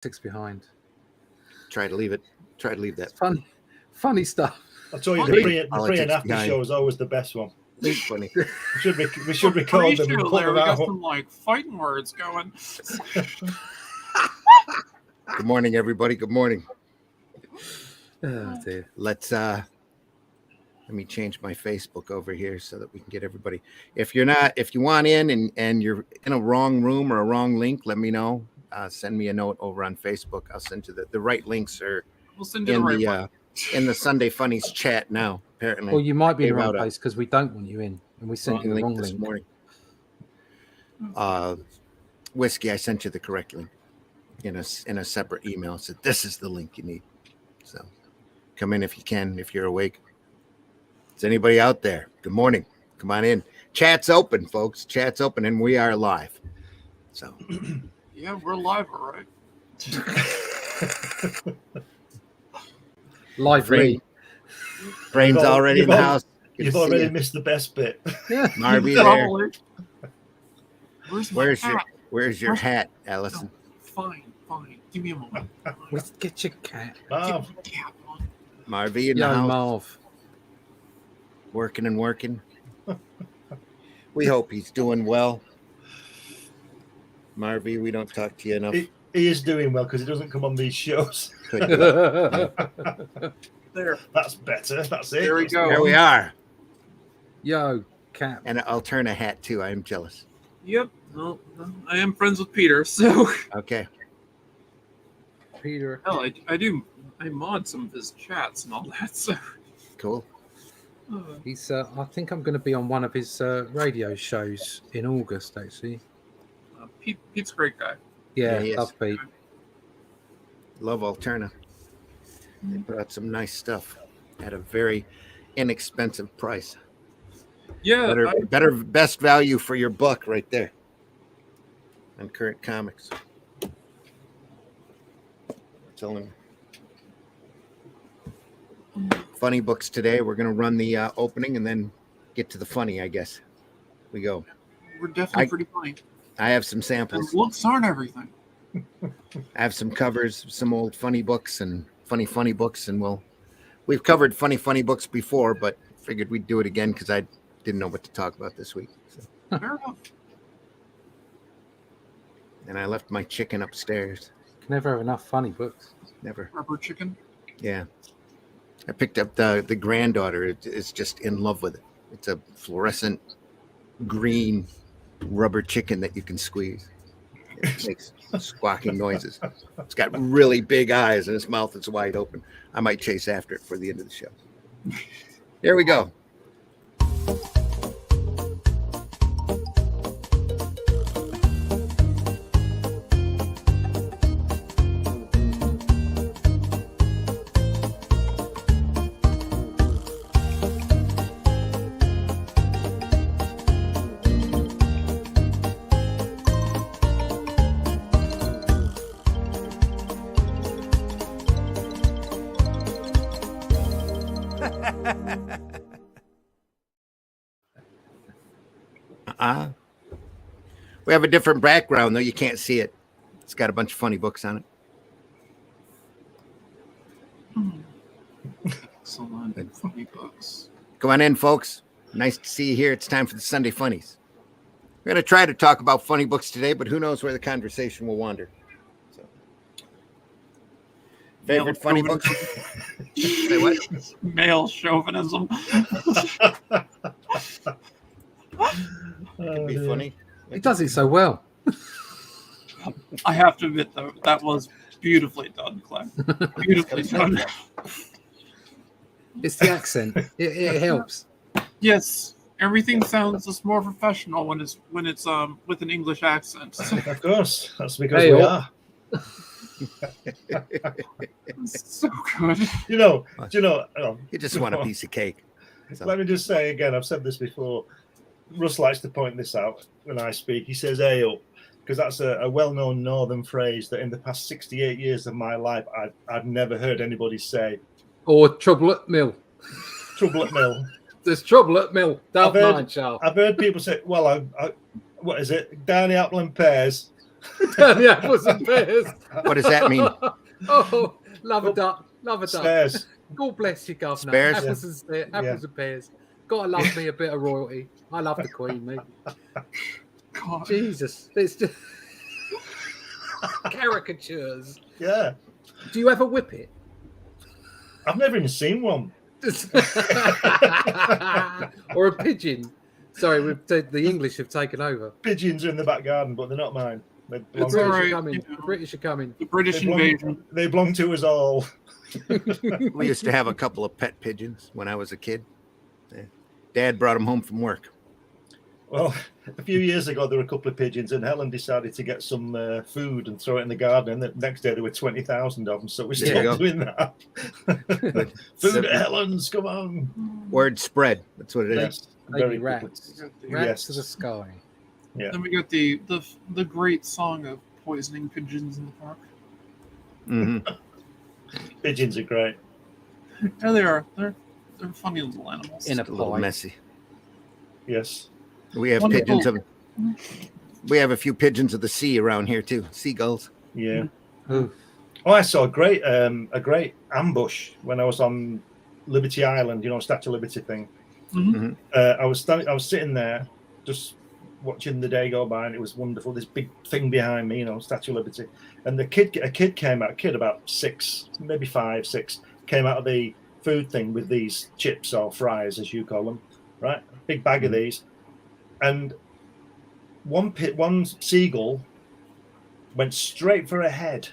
6 behind. Try to leave it. Try to leave that. It's funny stuff. I told you, the pre and after show is always the best one. It's funny. We should record them and put them We got out. some like fighting words going. Good morning, everybody. Good morning. Oh, dear. Let's let me change my Facebook over here so that we can get everybody. If you want in and you're in a wrong room or a wrong link, let me know. Send me a note over on Facebook. I'll send you the right links are We'll send you the right one. In the Sunday Funnies chat now. Apparently, Well, you might be in the wrong place because we don't want you in, and we sent you the wrong this link. morning. Whiskey, I sent you the correct link in a separate email. So this is the link you need. So come in if you can, if you're awake. Is anybody out there? Good morning. Come on in. Chat's open, folks. Chat's open, and we are live. So Yeah, we're live, all right. Live read. Brain's already in the house. You've already missed the best bit. Yeah. Marby there. Where's Where's your hat, Allison? Fine. Give me a moment. Let's get your cat. Marv, Give me a cap on. Marvy in the Yo, house. Marv. Working and working. We hope he's doing well. Marvy, we don't talk to you enough. he is doing well because he doesn't come on these shows. There. That's better. That's it. There we go. There we are. Yo, cat. And I'll turn a hat too. I am jealous. Yep. No, I am friends with Peter, so Okay. Peter. hell, I mod some of his chats and all that. So Cool. He's. I think I'm going to be on one of his radio shows in August. Actually. Pete's a great guy. Yeah, he is. love Pete. Love Alterna. They put out some nice stuff at a very inexpensive price. Yeah, Best value for your buck right there on Current Comics. Tell him. Funny books today. We're going to run the opening and then get to the funny, I guess. We go. we're definitely pretty funny. I have some And samples. looks aren't everything. I have some covers, some old funny books and funny books, and we've covered funny books before, but figured we'd do it again because I didn't know what to talk about this week. So. Fair enough. And I left my chicken upstairs. Can never have enough funny books. Never. Rubber chicken. Yeah. I picked up the granddaughter. It's just in love with it. It's a fluorescent green rubber chicken that you can squeeze. It makes squawking noises. It's got really big eyes and its mouth is wide open. I might chase after it for the end of the show. Here we go. We have a different background, though. You can't see it. It's got a bunch of funny books on it. Excellent. Funny books. Come on in, folks. Nice to see you here. It's time for the Sunday Funnies. We're going to try to talk about funny books today, but who knows where the conversation will wander. So. Favorite funny books? Say what? Male chauvinism. Could be funny. He does it so well. I have to admit, though, that was beautifully done, Clem. Beautifully done. It's the accent. It helps. Yes, everything sounds just more professional when it's with an English accent. Of course, that's because Hey, we oh. are. It's so good. Do you know? You just want a piece of cake. So. Let me just say again, I've said this before. Russ likes to point this out when I speak. He says "ale," because that's a well-known northern phrase that in the past 68 years of my life, I've never heard anybody say. Or trouble at mill. Trouble at mill. There's trouble at mill. Don't mind, Charles. I've heard people say, well, what is it? Down the apple and pears. Down the apples and pears. What does that mean? Oh, love a duck. Love a duck. Spares. God bless you, governor. Spares? Apples and pears. Gotta love me a bit of royalty. I love the Queen, me. God. Jesus, it's just caricatures. Yeah. Do you ever whip it? I've never even seen one. Or a pigeon? Sorry, the English have taken over. Pigeons are in the back garden, but they're not mine. They The belong, It's British all right, are coming. you know. The British are coming. The British they belong- invasion. they belong to us all. We used to have a couple of pet pigeons when I was a kid. Yeah. Dad brought them home from work. Well, a few years ago, there were a couple of pigeons, and Helen decided to get some food and throw it in the garden. And the next day, there were 20,000 of them. So we There you stopped doing that. Food at Helen's, come on. Word spread. That's what it is. Yes, Baby very rats. quickly. Rats Yes. to the sky. Yeah. Then we got the great song of poisoning pigeons in the park. Mhm. Pigeons are great. Yeah, they are. They're funny little animals. In a A little pie. messy. Yes. We have Wonderful. pigeons of. We have a few pigeons of the sea around here too. Seagulls. Yeah. Ooh. Oh, I saw a great ambush when I was on Liberty Island. You know, Statue of Liberty thing. Mhm. I was sitting there, just watching the day go by, and it was wonderful. This big thing behind me, you know, Statue of Liberty, and a kid came out. A kid about 6, maybe 5, 6, came out of the food thing with these chips or fries, as you call them, right? Big bag of these, and one seagull went straight for her head,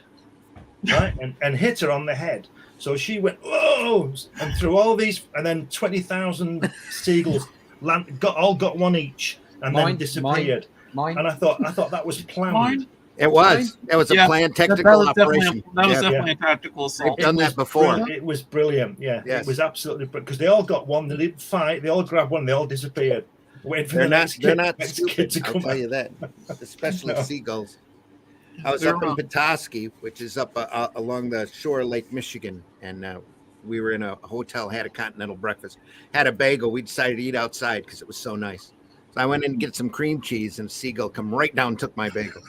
right, and hit her on the head. So she went, whoa, and through all these, and then 20,000 seagulls got one each, and then disappeared. Mine. And I thought that was planned. Mine? It was. It was a Yeah, planned That technical was operation. definitely a tactical assault. They've done that before. It was brilliant. Yeah, Yes. it was absolutely because they all got one. They didn't fight. They all grabbed one. They all disappeared. Waiting for They're the not. next They're kid, not next stupid. kid to I'll come tell out. you that. Especially No. seagulls. I was They're up in wrong. Petoskey, which is up along the shore of Lake Michigan, and we were in a hotel, had a continental breakfast, had a bagel. We decided to eat outside because it was so nice. So I went in to get some cream cheese, and a seagull come right down and took my bagel.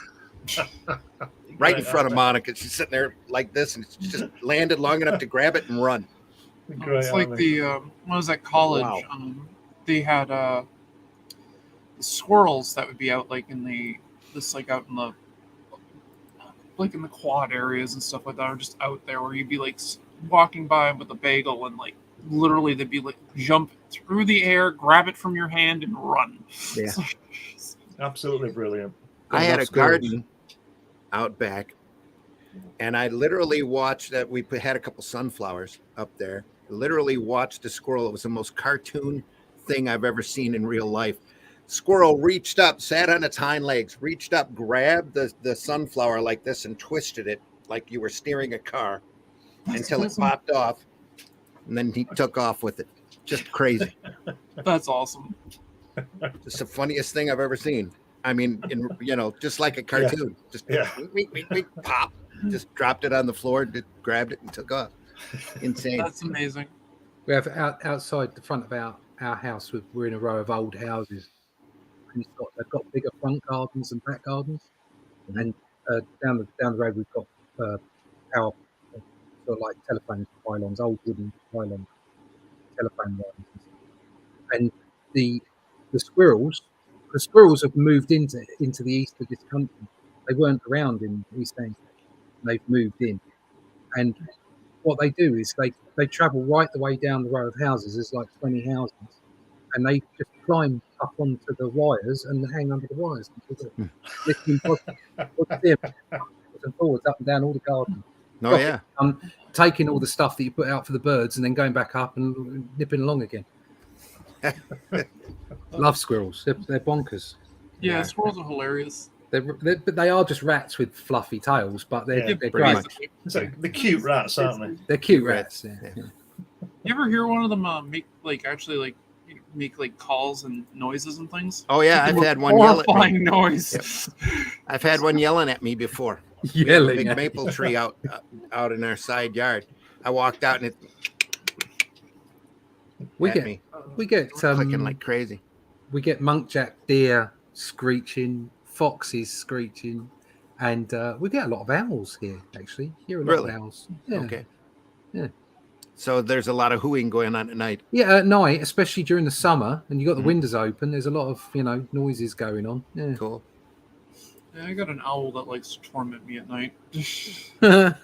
Right in front of Monica. She's sitting there like this, and it's just landed long enough to grab it and run. Great, It's like aren't they? when I was at college, Wow. they had squirrels that would be out like out in the quad areas and stuff like that, or just out there where you'd be like walking by with a bagel and like literally they'd be like jump through the air, grab it from your hand, and run. Yeah. It's like- Absolutely brilliant. I had a Love squirrels. garden out back, and I literally watched that. We had a couple sunflowers up there. Literally watched a squirrel. It was the most cartoon thing I've ever seen in real life. Squirrel reached up, sat on its hind legs, reached up, grabbed the sunflower like this, and twisted it like you were steering a car until it awesome. popped off, and then he took off with it. Just crazy. That's awesome. Just the funniest thing I've ever seen. I mean, just like a cartoon. Just Yeah. wink, pop. Just dropped it on the floor, grabbed it, and took off. Insane. That's amazing. We have outside the front of our house. We're in a row of old houses, and they've got bigger front gardens and back gardens. And down the road we've got our sort of like telephone pylons, old wooden pylon telephone lines. And the squirrels have moved into the east of this country. They weren't around in East Anglia. They've moved in, and what they do is they travel right the way down the row of houses. There's like 20 houses, and they just climb up onto the wires and hang under the wires. Lifting backwards and forwards, up and down all the garden. Oh yeah. Taking all the stuff that you put out for the birds and then going back up and nipping along again. Love squirrels. They're bonkers. Yeah, Yeah. squirrels are hilarious. They are just rats with fluffy tails, but they're Yeah, great. pretty much. It's like the cute rats, aren't they? They're cute rats. Yeah. Yeah. You ever hear one of them make calls and noises and things? Oh yeah, I've had one yell at me. Horrifying noise. I've had one yelling at me before. We have a Yelling. big at maple you. tree out in our side yard. I walked out and it We at get me, we get clicking like crazy. we get munkjack deer screeching, foxes screeching, And we get a lot of owls here, actually. Hear a lot Really? of owls. Yeah. Okay. Yeah. So there's a lot of hooing going on at night. Yeah, at night, especially during the summer, and you got the Mhm. windows open. There's a lot of noises going on. Yeah. Cool. Yeah, I got an owl that likes to torment me at night. A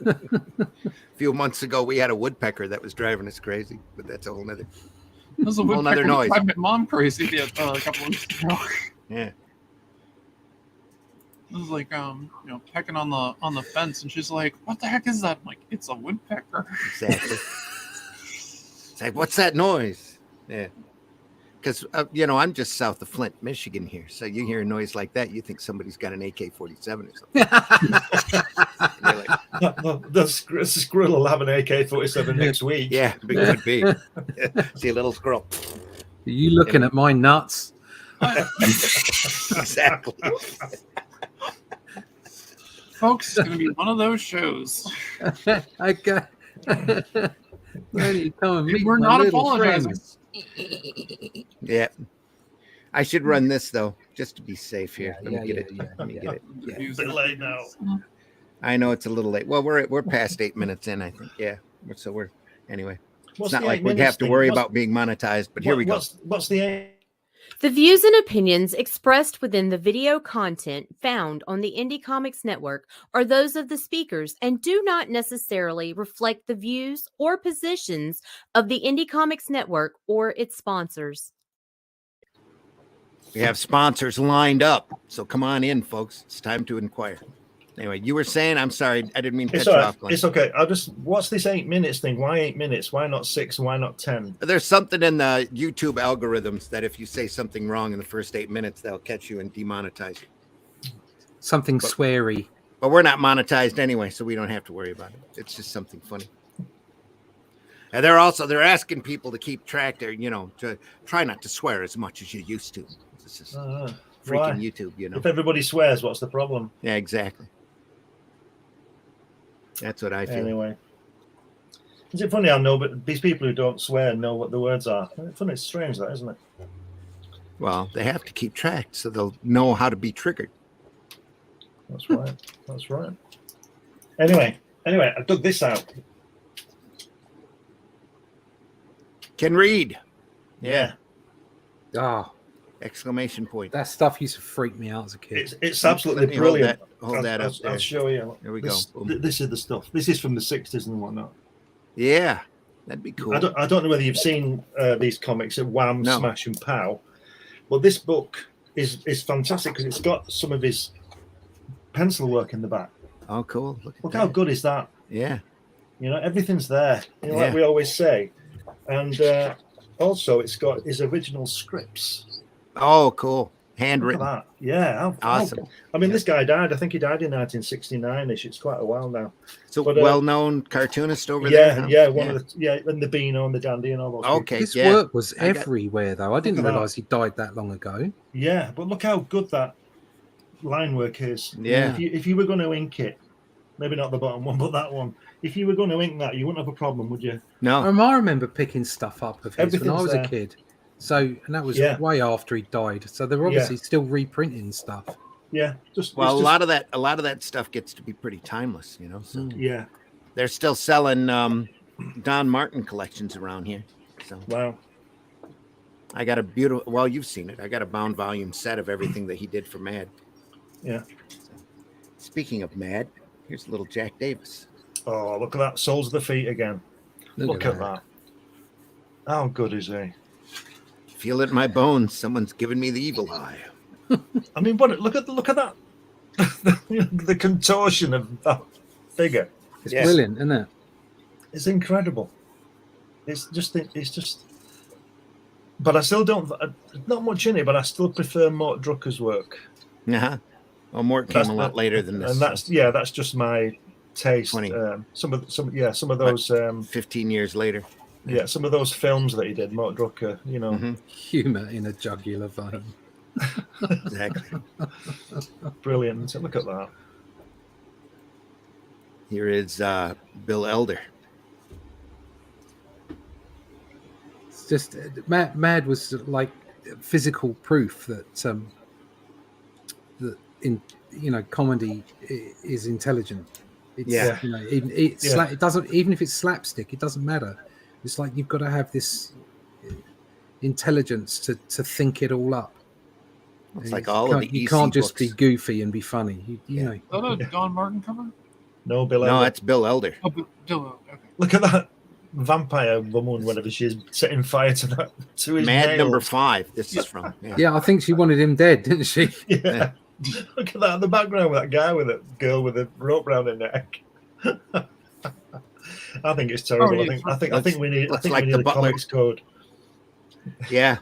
few months ago, we had a woodpecker that was driving us crazy, but that's a whole nother. There's a Whole nother woodpecker noise. drive my mom crazy a couple of weeks ago. Yeah. It was like pecking on the fence, and she's like, "What the heck is that?" I'm like, "It's a woodpecker." Exactly. It's like, what's that noise? Yeah. Because, I'm just south of Flint, Michigan here. So you hear a noise like that, you think somebody's got an AK-47 or something. You're like, The squirrel will have an AK-47 next week. yeah, it could be. See a little squirrel. Are you looking at my nuts? Exactly. Folks, it's going to be one of those shows. Okay. Why don't you come and meet We're my not little apologizing. friends? Yeah. I should run this, though, just to be safe here. Yeah, Let me get it. yeah, Let me get it. Yeah. It's a bit late now. I know it's a little late. Well, we're past 8 minutes in, I think. Yeah. So we're anyway. What's It's not the like 8 we minutes have to thing? worry What's- about being monetized, but here we go. What's the aim? The views and opinions expressed within the video content found on the Indie Comics Network are those of the speakers and do not necessarily reflect the views or positions of the Indie Comics Network or its sponsors. We have sponsors lined up, so come on in, folks. It's time to inquire. Anyway, you were saying, I'm sorry, I didn't mean to It's cut all you right. off, Glenn. It's okay. What's this 8 minutes thing? Why 8 minutes? Why not 6? Why not 10? There's something in the YouTube algorithms that if you say something wrong in the first 8 minutes, they'll catch you and demonetize you. Something sweary. But we're not monetized anyway, so we don't have to worry about it. It's just something funny. And they're asking people to keep track there, to try not to swear as much as you used to. This is Why? freaking YouTube, If everybody swears, what's the problem? Yeah, exactly. That's what I feel. Anyway. Is it funny? I know, but these people who don't swear know what the words are. It's funny. It's strange, that, isn't it? Well, they have to keep track so they'll know how to be triggered. That's right. That's right. Anyway, I dug this out. Can read. Yeah. Ah, Exclamation point. that stuff used to freak me out as a kid. It's absolutely Let me brilliant. Hold that up I'll there. show you. There we go. This, Boom. this is the stuff. This is from the 60s and whatnot. Yeah, that'd be cool. I don't know whether you've seen these comics at Wham, No. Smash and Pow. Well, this book is fantastic because it's got some of his pencil work in the back. Oh, cool. Look at Look that. how good is that? Yeah. Everything's there. Like Yeah. we always say. And also, it's got his original scripts. Oh, cool. Look at Handwritten. that. Yeah. Awesome. I mean, this guy died. I think he died in 1969-ish. It's quite a while now. So But, well-known cartoonist over there. Huh? And the Beano and the Dandy and all those. people. Okay. His Yeah. work was I got- everywhere, though. I didn't Look at that. realise he died that long ago. Yeah, but look how good that line work is. Yeah. If you were going to ink it, maybe not the bottom one, but that one. If you were going to ink that, you wouldn't have a problem, would you? No. I remember picking stuff up of his when I Everything's was there. a kid. So, and that was Yeah. way after he died. So they're obviously still reprinting stuff. Yeah. Just Well, it's a lot of that stuff gets to be pretty timeless, So Mm. Yeah. they're still selling Don Martin collections around here. So Wow. I got a beautiful. Well, you've seen it. I got a bound volume set of everything that he did for Mad. Yeah. Speaking of Mad, here's little Jack Davis. Oh, look at that. Soles of the feet again. Look at that. How good is he? Feel it in my bones. Someone's giving me the evil eye. I mean, look at that. The contortion of that figure. It's Yes. brilliant, isn't it? It's incredible. It's just. But I still don't. Not much in it, but I still prefer Mort Drucker's work. Uh-huh. Well, Mort came a lot later than this. And that's just my taste. 20. Some of those 15 years later. some of those films that he did, Mort Drucker. Mhm. Humour in a jugular vein. Exactly. Brilliant. Look at that. Here is Bill Elder. It's just Mad was like physical proof that that comedy is intelligent. It's, Yeah. it doesn't, even if it's slapstick, it doesn't matter. It's like you've got to have this intelligence to think it all up. It's like all of the you EC can't just books. be goofy and be funny. You Yeah. know. Is that a Don Martin cover? No, Bill. No, Elder. that's Bill Elder. Oh, Bill. Okay. Look at that vampire woman, whatever she is, setting fire to his Mad nails. number 5. This is from. Yeah, I think she wanted him dead, didn't she? Yeah. Look at that in the background with that guy with a girl with a rope around her neck. I think it's terrible. Oh, yeah. I think we need. I Looks think like we the need a butler. comics code. Yeah.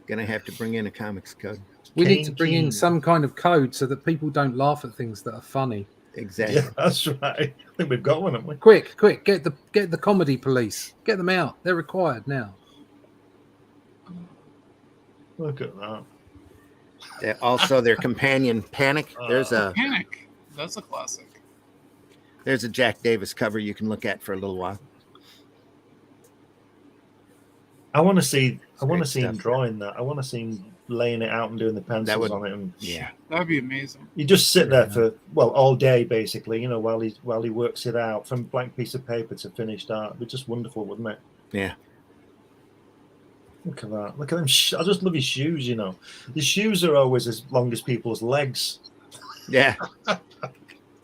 Gonna have to bring in a comics code. We need to Kane bring in Keen. some kind of code so that people don't laugh at things that are funny. Exactly. Yeah, that's right. I think we've got one, haven't we? Quick, get the comedy police. Get them out. They're required now. Look at that. Also, their companion Panic. There's a Panic. That's a classic. Jack Davis cover you can look at for a little while. I want to see. I want to great see him stuff. drawing that. I want to see him laying it out and doing the pencils on it. And Yeah. That'd be amazing. you just sit there for all day, basically. While he works it out from blank piece of paper to finished art. It'd be just wonderful, wouldn't it? Yeah. Look at that. Look at them. I just love his shoes. His shoes are always as long as people's legs. Yeah.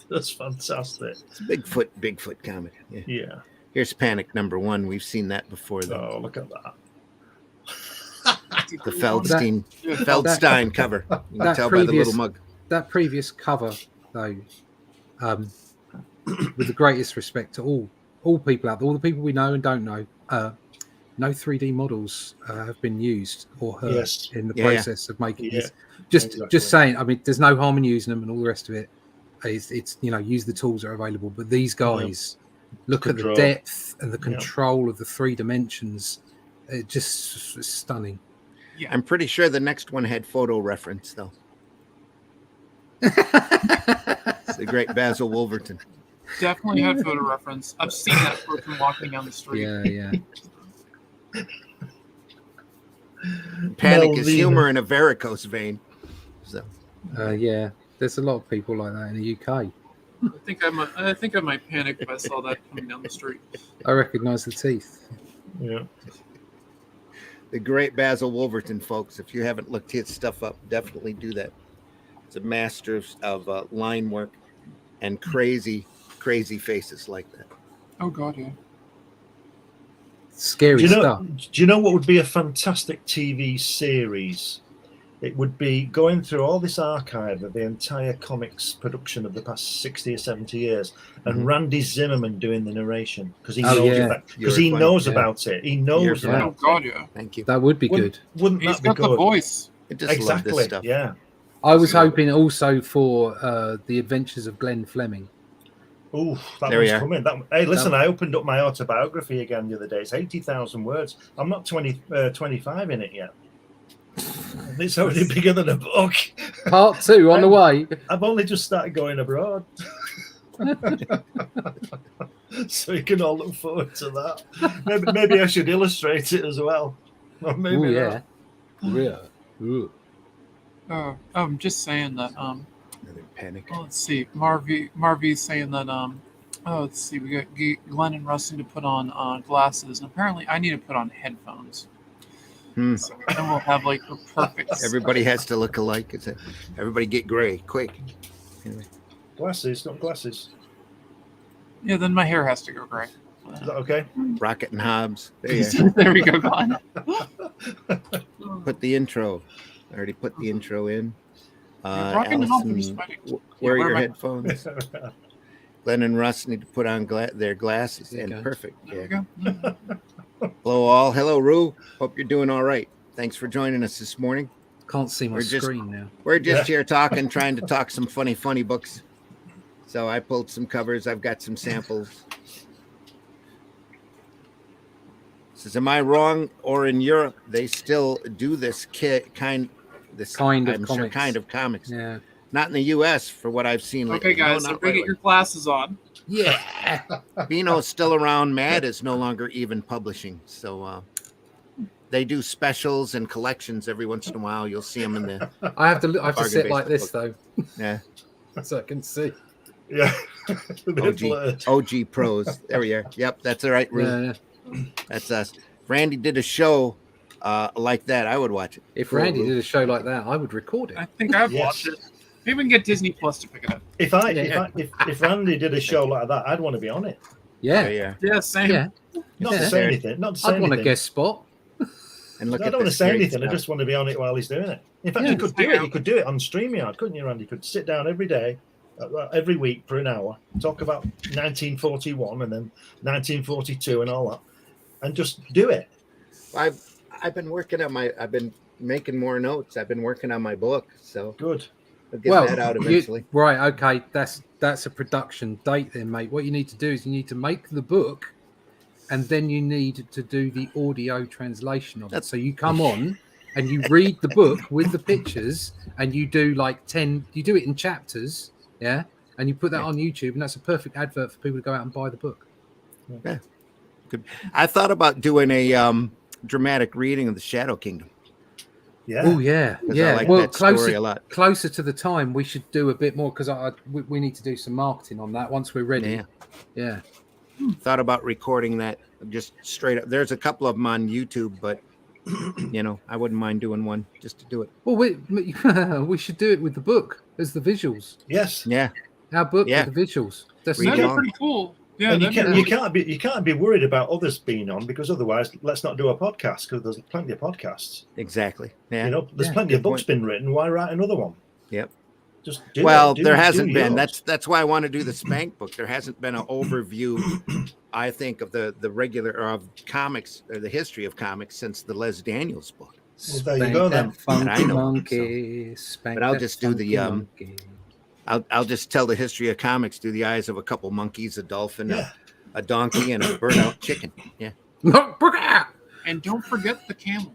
That's fantastic. It's a Bigfoot comic. Yeah. Yeah. Here's Panic number 1. We've seen that before. Though. Oh, look at that. The Feldstein cover. You can that tell by the previous- little mug. That previous cover, though, with the greatest respect to all people out there, all the people we know and don't know, no 3D models have been used or hurt Yes. in the Yeah. process of making Yeah. this. Just Exactly. saying. I mean, there's no harm in using them and all the rest of it. It's use the tools that are available. But these guys, look at the Control. depth and the control of the 3 dimensions. It just is stunning. Yeah. I'm pretty sure the next one had photo reference, though. It's the great Basil Wolverton. Definitely had photo reference. I've seen that person walking down the street. Yeah. Panic is Melvina. humor in a varicose vein. So Yeah. There's a lot of people like that in the UK. I think I might panic if I saw that coming down the street. I recognise the teeth. Yeah. the great Basil Wolverton, folks. If you haven't looked his stuff up, definitely do that. It's a master of line work and crazy faces like that. Oh God, yeah. Scary stuff. Do you know what would be a fantastic TV series? It would be going through all this archive of the entire comics production of the past 60 or 70 years, and Randy Zimmerman doing the narration because he knows about it. He knows Oh about God, it. yeah. Thank you. That would be good. Wouldn't He's that be got the good? voice. I just love Exactly. this stuff. Yeah. I was hoping also for The Adventures of Glenn Fleming. Ooh, that There one's we are. coming. Hey, listen, I opened up my autobiography again the other day. It's 80,000 words. I'm not 25 in it yet. It's already bigger than a book. Part 2 on the way. I've only just started going abroad. So you can all look forward to that. Maybe I should illustrate it as well. Or maybe Ooh, not. yeah. Ooh. I'm just saying that. Another panic. Well, let's see. Marvy's saying that. Let's see. We got Glenn and Rustin to put on glasses, and apparently I need to put on headphones. So then we'll have like the perfect. Everybody has to look alike. Everybody get gray quick. Anyway. Glasses, not glasses. Yeah, then my hair has to go gray. Is that okay? Rocket and Hobbs. There you are. There we go, Glenn. Put the intro. I already put the intro in. Rocket and Hobbs are just Allison, fighting. wear Yeah, your where am I? headphones. Glenn and Russ need to put on their glasses. There you And go. perfect. There Yeah. we go. Hello, all. Hello, Rue. Hope you're doing all right. Thanks for joining us this morning. Can't see my We're just- screen now. We're just here talking, trying to talk some funny books. So I pulled some covers. I've got some samples. Says, am I wrong? Or in Europe, they still do this kind of comics. Yeah. Not in the U.S. for what I've seen. Okay, lately. guys, No, so not bring right get your glasses on. Yeah. Beano's still around. Mad is no longer even publishing. So they do specials and collections every once in a while. You'll see them in the I have to bargain sit like basement this book. though, Yeah. so I can see. Yeah. A bit blurred. OG pros. There we are. Yep, that's all right, Ruth. Yeah. That's us. If Randy did a show like that, I would watch it. If Cool, Randy Ruth. did a show like that, I would record it. I think I've Yes. watched it. Maybe we can get Disney Plus to pick it up. If Randy did a show like that, I'd want to be on it. Yeah, There you are. Yeah, same. yeah. Not Yeah. to say anything. Not to say I'd want a anything. guest spot. And look I at don't want to this say great anything. I stuff. just want to be on it while he's doing it. In fact, Yeah. you could do it. You could do it on StreamYard, couldn't you, Randy? You could sit down every day, every week for an hour, talk about 1941 and then 1942 and all that, and just do it. I've been working on I've been making more notes. I've been working on my book, so Good. I'll get that out eventually. Right, okay, that's a production date then, mate. What you need to do is you need to make the book, and then you need to do the audio translation of it. So you come on and you read the book with the pictures, and you do like 10. You do it in chapters, yeah, and you put that on YouTube, and that's a perfect advert for people to go out and buy the book. Yeah. Good. I thought about doing a dramatic reading of the Shadow Kingdom. Yeah. Oh yeah, 'Cause yeah. I like Well, that story a lot. closer to the time, we should do a bit more because we need to do some marketing on that once we're ready. Yeah. Yeah. Thought about recording that just straight up. There's a couple of them on YouTube, but I wouldn't mind doing one just to do it. Well, we should do it with the book as the visuals. Yes. Yeah. Our book Yeah. with the visuals. That's Read That'd it be on. pretty cool. Yeah, And you that'd be can't you can't be worried about others being on, because otherwise, let's not do a podcast, because there's plenty of podcasts. Exactly. Yeah. There's Yeah, plenty of books been written. Why write another one? Yep. Just do Well, it. there hasn't been. yours. That's why I want to do the Spank book. There hasn't been an overview, I think, of the regular of comics or the history of comics since the Les Daniels book. Well, there you go, then. Funky I know, monkey. Spank But I'll that just do the, funky monkey. I'll just tell the history of comics through the eyes of a couple monkeys, a dolphin, Yeah. a donkey, and a burnout chicken. Yeah. And don't forget the camel.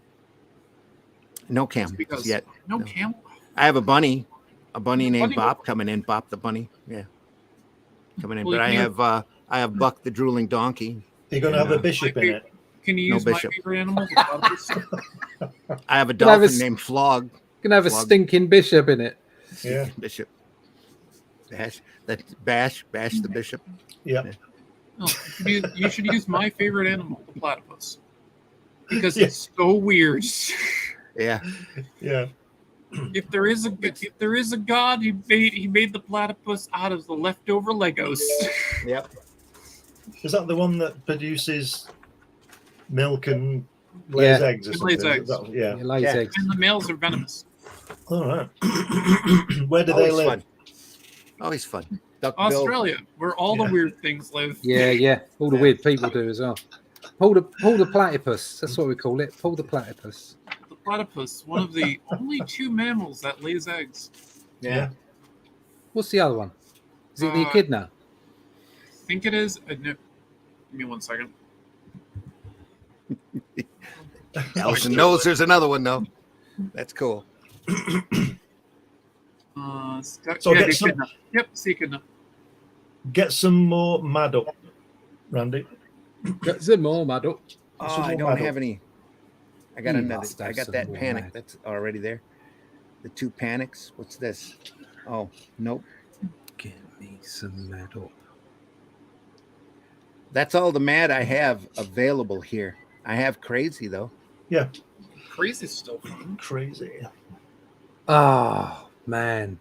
No camel Because yet. no No. camel. I have a bunny named Bunny? Bop coming in. Bop the bunny. Yeah. Coming in. Well, But you I have Buck the drooling donkey. You're going to have Yeah. a bishop in it. Can you No use my bishop. favorite animal? The platypus? I have a Can I have a dolphin named Flog. Gonna have a Slug. stinking bishop in it. Yeah. Bishop. Bash the bishop. Yeah. No, you should use my favorite animal, the platypus, because Yeah. it's so weird. Yeah. Yeah. If there is a god, he made the platypus out of the leftover Legos. Yep. Is that the one that produces milk and lays Yeah. eggs or It something? lays eggs. Yeah. It lays Yeah. eggs. And the males are venomous. All right. Where do they Always live? fun. Always fun. Duckbill. Australia, where all Yeah. the weird things live. Yeah. All the Yeah. weird people do as well. Pull the platypus. That's what we call it. Pull the platypus. The platypus, one of the only two mammals that lays eggs. Yeah. What's the other one? Is it the Uh, echidna? I think it is. No, give me 1 second. Allison knows there's another one though. That's cool. So yeah, get the some- echidna. Yep, it's the echidna. Get some more mad up, Randy. Got some more, mad up. Oh, Some I more don't mad have up. any. I got You another. must I have got some that more panic. mad. That's already there. The two panics. What's this? Oh, nope. Give me some mad up. That's all the mad I have available here. I have crazy though. Yeah. Crazy still fun. Crazy. Oh man.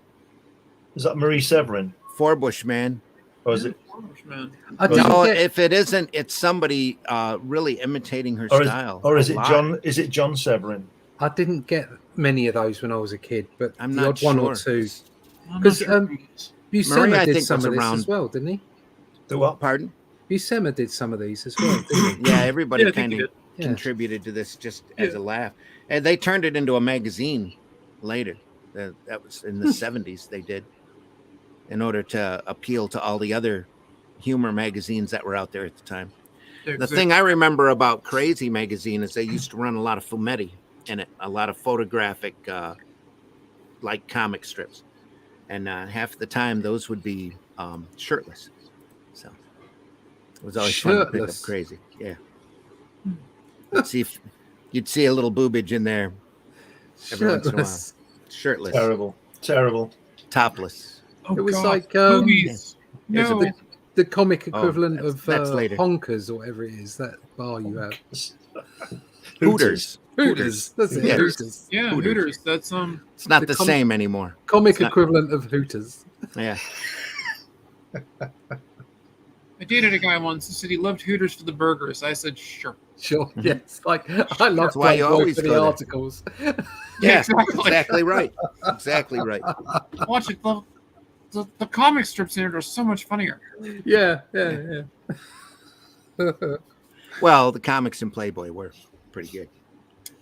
Is that Marie Severin? Forbush, man. Or is it? Man. I didn't No, get- if it isn't, it's somebody really imitating her style. Or is a it lot. John? Is it John Severin? I didn't get many of those when I was a kid, but I'm the not odd one or sure. two. I'm not 'Cause, sure who it is. Buscema I did think, some was of this around. as well, didn't he? The what? Pardon? Buscema did some of these as well, didn't he? Yeah, everybody Yeah, I think kind he of did. Yeah. contributed to this just as Yeah. a laugh. And they turned it into a magazine later. That was in the 70s they did, in order to appeal to all the other humor magazines that were out there at the time. The thing I remember about Crazy magazine is they used to run a lot of fumetti in it, a lot of photographic like comic strips. And half the time those would be shirtless. So it was always fun to pick up Shirtless? Crazy. Yeah. Let's see if You'd see a little boobage in there every once in a while. Shirtless. Shirtless, Terrible. topless. Oh, It was God. like Movies. There's a No. bit- the comic Oh, equivalent that's of later. Honkers or whatever it is, that bar you have. Hooters. Hooters. That's it. Yeah. Hooters. Yeah, Hooters. Hooters. That's It's not The the com- same anymore. Comic It's not- equivalent of Hooters. Yeah. I dated a guy once who said he loved Hooters for the burgers. I said, sure. Sure. Mhm. Yes. Like I love That's why you Playboy always for go the there. articles. Yeah, exactly. exactly right. Exactly right. Watch it. The comic strips in it are so much funnier. Yeah. Yeah. Well, the comics in Playboy were pretty good.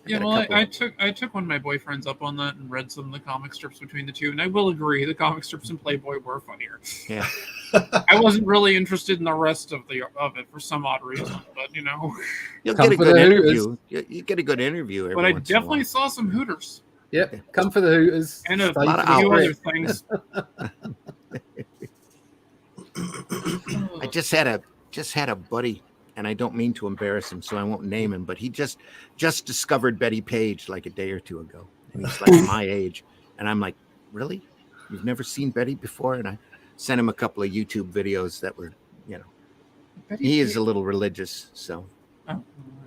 Yeah, got a well, couple. I took one of my boyfriends up on that and read some of the comic strips between the two, and I will agree the comic strips in Playboy were funnier. Yeah. I wasn't really interested in the rest of it for some odd reason, but You'll Come get a for good the interview. You get a good interview every but I once in a while. definitely saw some Hooters Yep. Come for the Hooters. and a stay lot of for the few other script. things. I just had a buddy, and I don't mean to embarrass him, so I won't name him, but he just discovered Betty Page like a day or two ago. And he's like my age. And I'm like, really? You've never seen Betty before? And I sent him a couple of YouTube videos that were, he is a little religious, so Oh,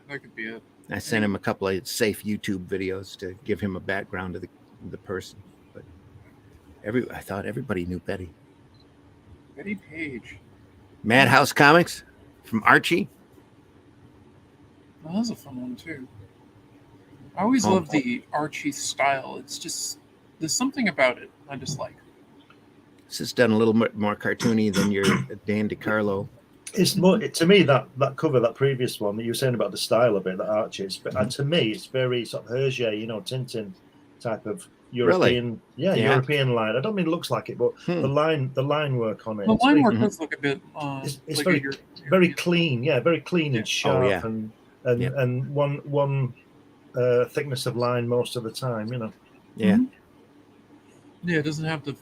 that could be it. I sent him a couple of safe YouTube videos to give him a background of the person. But I thought everybody knew Betty. Betty Page. Madhouse Comics from Archie. Well, that was a fun one too. I always loved the Archie style. It's just there's something about it I just like. This is done a little bit more cartoony than your Dan DiCarlo. It's more to me that cover, that previous one that you were saying about the style of it, that Archie's. But to me, it's very sort of Hergé, Tintin type of European, Yeah. European line. I don't mean it looks like it, but the line work on it. The it's line very, work does look a bit. it's like very very clean, very clean and sharp, yeah. and one thickness of line most of the time. Yeah. Mhm. Yeah, it doesn't have the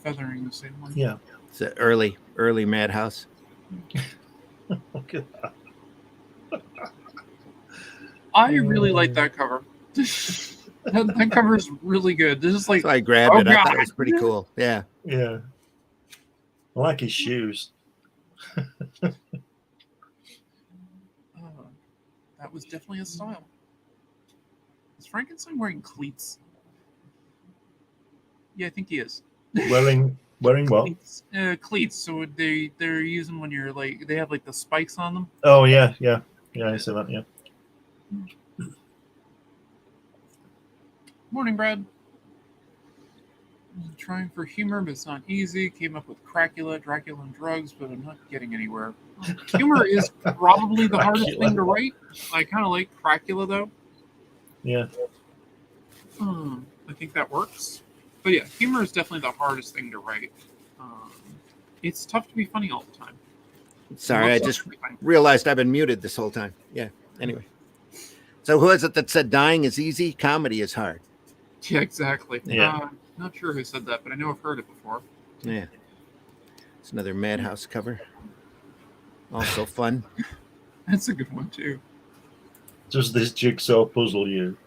feathering the same one. Yeah. It's an early Madhouse. Look at that. I really like that cover. that cover is really good. This is like So I grabbed it. I thought God. it was pretty cool. Yeah. Yeah. I like his shoes. that was definitely a style. Is Frankenstein wearing cleats? Yeah, I think he is. Wearing what? Cleats. Cleats. So they're using when you're like they have like the spikes on them. Oh yeah. I see that. Yeah. Morning, Brad. I'm trying for humor, but it's not easy. Came up with Dracula, and drugs, but I'm not getting anywhere. Humor is probably the hardest thing to write. I kind of like Dracula though. Yeah. I think that works. But yeah, humor is definitely the hardest thing to write. It's tough to be funny all the time. Sorry, I just realized I've been muted this whole time. Yeah. Anyway. So who is it that said dying is easy? Comedy is hard. Yeah, exactly. Yeah. Not sure who said that, but I know I've heard it before. Yeah. It's another Madhouse cover. Also fun. That's a good one too. Does this jigsaw puzzle you?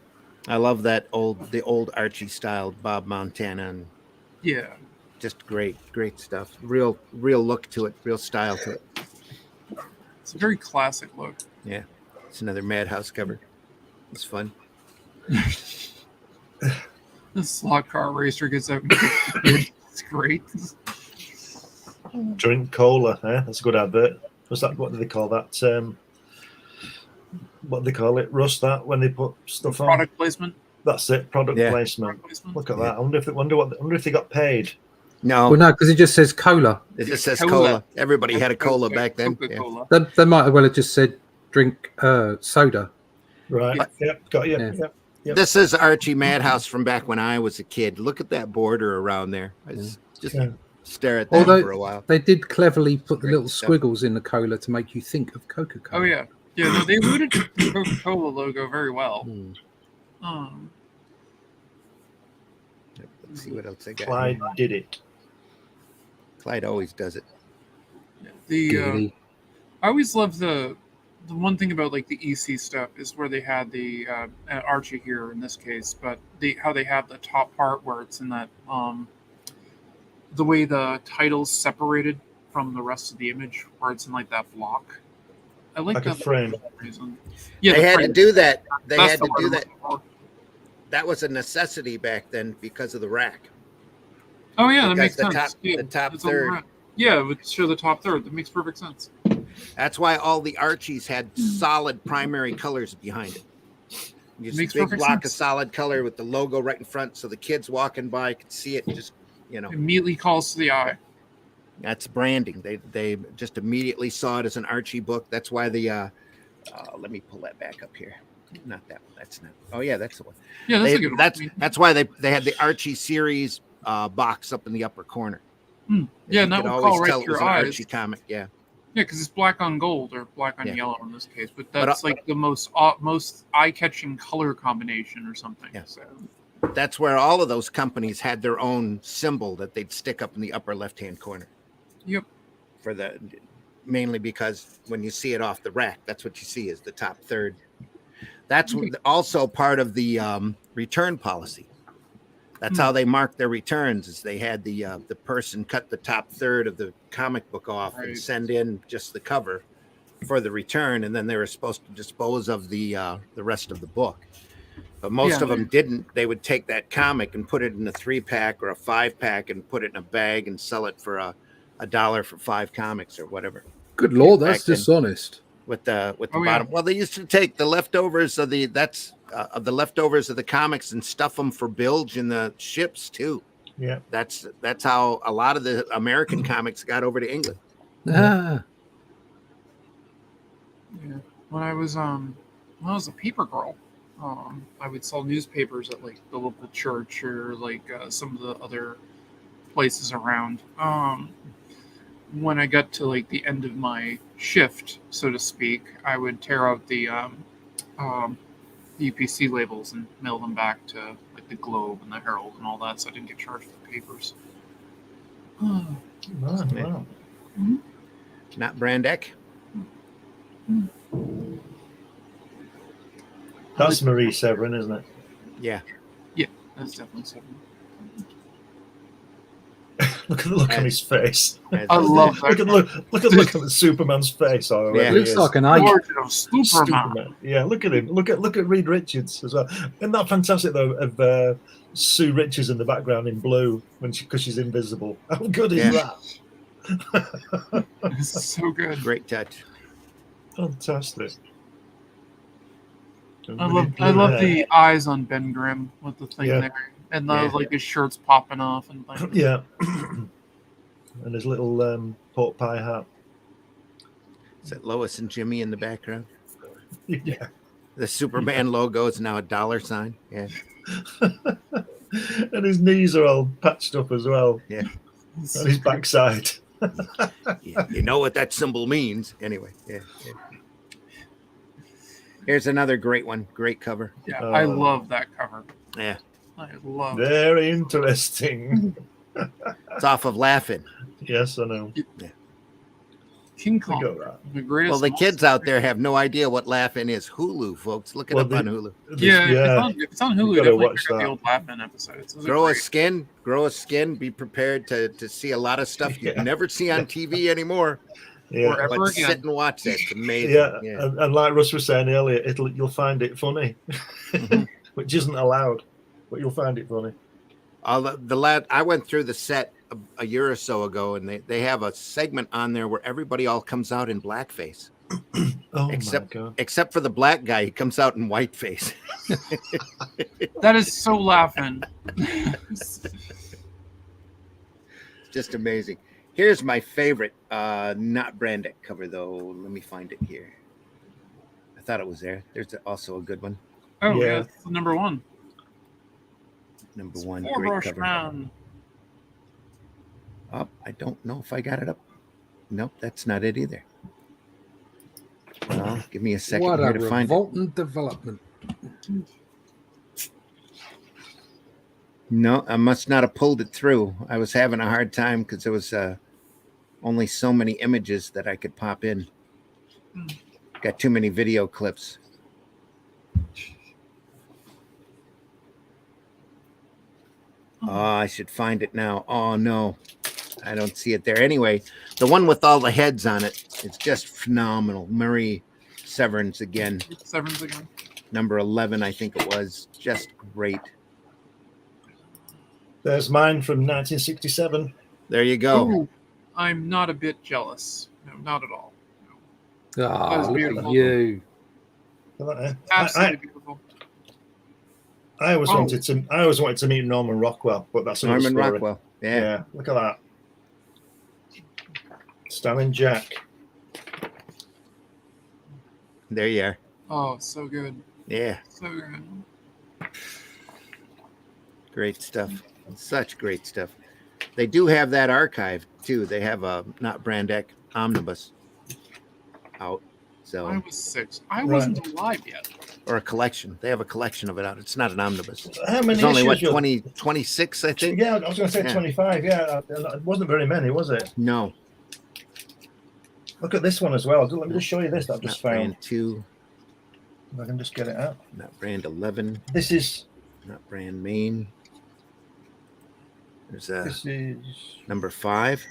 I love the old Archie style Bob Montana, and Yeah. just great stuff. Real look to it, real style to it. It's a very classic look. Yeah. It's another Madhouse cover. It's fun. The slot car racer gets out. It's great. Drink cola, That's a good advert. What's that? What do they call that? What do they call it? Russ, that when they put stuff on. Product placement. That's it. Product Yeah. placement. Product placement. Look at that. I wonder if they got paid. No, Well, no, because it just says cola. it just says Cola. cola. Everybody had a cola Like back then. Yeah. Coca-Cola. They might as well have just said drink soda. Right. Yeah. Yep. Got you. Yeah. Yep. Yep. This is Archie Madhouse from back when I was a kid. Look at that border around there. I just Yeah. stare at that Although for a while. they did cleverly put the Great little stuff. squiggles in the cola to make you think of Coca-Cola. Oh yeah. Yeah, no, they alluded to the Coca-Cola logo very well. Hmm. Um, Let's see what else I got. Clyde did it. Clyde always does it. the Giggity. I always love the the one thing about like the EC stuff is where they had the Archie here in this case, but how they have the top part where it's in that the way the title's separated from the rest of the image, where it's in like that block. I like that a frame. for some reason. Yeah, They the had frame. to do that. They That's had the to word do I'm that. looking for. That was a necessity back then because of the rack. Oh yeah, that Because makes the sense. top- Yeah, the top it's on the third. right. Yeah, it would show the top third. That makes perfect sense. That's why all the Archies had solid primary colors behind it. Just Makes a big perfect block sense. of solid color with the logo right in front, so the kids walking by could see it. Just Immediately calls to the eye. that's branding. They just immediately saw it as an Archie book. That's why the let me pull that back up here. Not that one. That's not. Oh yeah, that's the one. Yeah, that's a good one. That's why they had the Archie series box up in the upper corner. Yeah, You and that could would always call right tell to it was your an eyes. Archie comic. Yeah. Yeah, because it's black on gold or black on Yeah. yellow in this case, but But, that's like the most eye-catching color combination or something. Yeah. So. That's where all of those companies had their own symbol that they'd stick up in the upper left-hand corner. Yep. Mainly because when you see it off the rack, that's what you see is the top third. That's also part of the return policy. That's how they marked their returns. Is they had the person cut the top third of the comic book off and send in just the cover for the return, and then they were supposed to dispose of the rest of the book. But most of them didn't. They would take that comic and put it in a 3-pack or a 5-pack and put it in a bag and sell it for $1 for 5 comics or whatever. Good Lord, that's dishonest. With the bottom. Well, they used to take the leftovers of the leftovers of the comics and stuff them for bilge in the ships too. Yeah, that's how a lot of the American comics got over to England. Ah. Yeah. When I was a paper girl, I would sell newspapers at like the local church or like some of the other places around. When I got to like the end of my shift, so to speak, I would tear out the UPC labels and mail them back to like the Globe and the Herald and all that, so I didn't get charged for the papers. wow. Mm-hmm. Not Brandeck. That's Marie Severin, isn't it? Yeah. Yeah, that's definitely something. Look at the look on his face. I love that. Look at the look on Superman's face. Oh, Yeah. It looks like an eye. Superman. Yeah, look at him. Look at Reed Richards as well. Isn't that fantastic though? Of Sue Richards in the background in blue because she's invisible. How good is that? This is so good. Great touch. Fantastic. I love the eyes on Ben Grimm with the thing there, and like his shirt's popping off and things. Yeah, and his little pork pie hat. Is that Lois and Jimmy in the background? Yeah. The Superman logo is now a $. Yeah. And his knees are all patched up as well. Yeah. On his backside. You know what that symbol means. Anyway, yeah. Here's another great one. Great cover. Yeah, I love that cover. Yeah. I love it. Very interesting. It's off of Laughing. Yes, I know. Yeah. King Kong, the greatest. Well, the kids out there have no idea what Laughing is. Hulu, folks. Look it up on Hulu. If it's on Hulu, definitely check out the old Laughing episodes. Grow a skin. Be prepared to see a lot of stuff you never see on TV anymore. Yeah, but sit and watch that. It's amazing. Yeah. And like Russ was saying earlier, you'll find it funny, which isn't allowed, but you'll find it funny. I went through the set a year or so ago, and they have a segment on there where everybody all comes out in blackface. Except for the black guy, he comes out in whiteface. That is so Laughing. Just amazing. Here's my favorite, not Brandeck cover though. Let me find it here. I thought it was there. There's also a good one. Oh yeah, it's number one. Number one, great cover. Man. Oh, I don't know if I got it up. Nope, that's not it either. Well, give me a second What here a to find it. revolting development. No, I must not have pulled it through. I was having a hard time because there was only so many images that I could pop in. Got too many video clips. Oh, I should find it now. Oh, no. I don't see it there. Anyway, the one with all the heads on it, it's just phenomenal. Marie Severns again. Severns again. Number 11, I think it was. Just great. There's mine from 1967. There you go. Ooh, I'm not a bit jealous. No, not at all. Ah, was look beautiful. at you. Absolutely beautiful. I always wanted to meet Norman Rockwell, but that's another Norman story. Rockwell. Yeah. Look at that. Stalin Jack. There you are. Oh, so good. Yeah. So good. Great stuff. Such great stuff. They do have that archive too. They have a Not Brandeck omnibus out. So I was 6. I wasn't alive yet. Or a collection. They have a collection of it out. It's not an omnibus. How many It's only what, issues? 26, I think? Yeah, I was going to say 25. Yeah, it wasn't very many, was it? No. Look at this one as well. Let me just show you this that I've just Not found. Brand 2. If I can just get it out. Not Brand 11. This is Not Brand Main. There's this is number 5.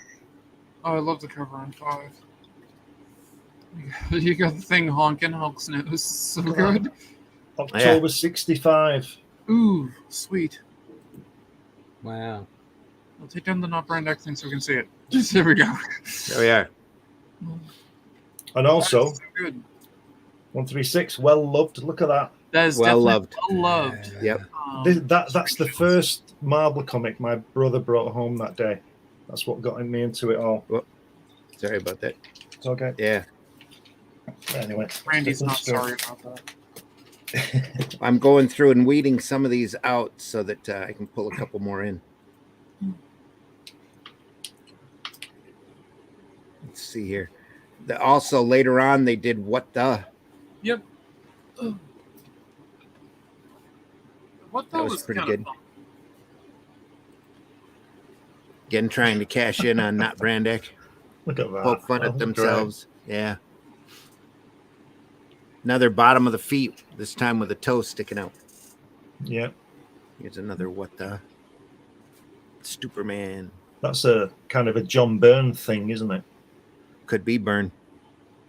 Oh, I love the cover on 5. You got the thing honking, Hulk's nose. So good. October 65. Ooh, sweet. Wow. I'll take down the Not Brandeck thing so we can see it. There we go. There we are. And also, That's so good. 136, well loved. Look at that. That is Well definitely loved. well loved. Yep. That's the first Marvel comic my brother brought home that day. That's what got me into it all. Sorry about that. It's okay. Yeah. Anyway, Randy's not sorry about that. I'm going through and weeding some of these out so that I can pull a couple more in. Let's see here. Also, later on, they did What the? Yep. What That was was pretty kinda good. fun. Again, trying to cash in on Not Brandeck. Look at that. Poke fun That at was themselves. Yeah. Another bottom of the feet, this time with a toe sticking out. great. Yeah, Here's another What the? Superman. that's a kind of a John Byrne thing, isn't it? Could be Byrne.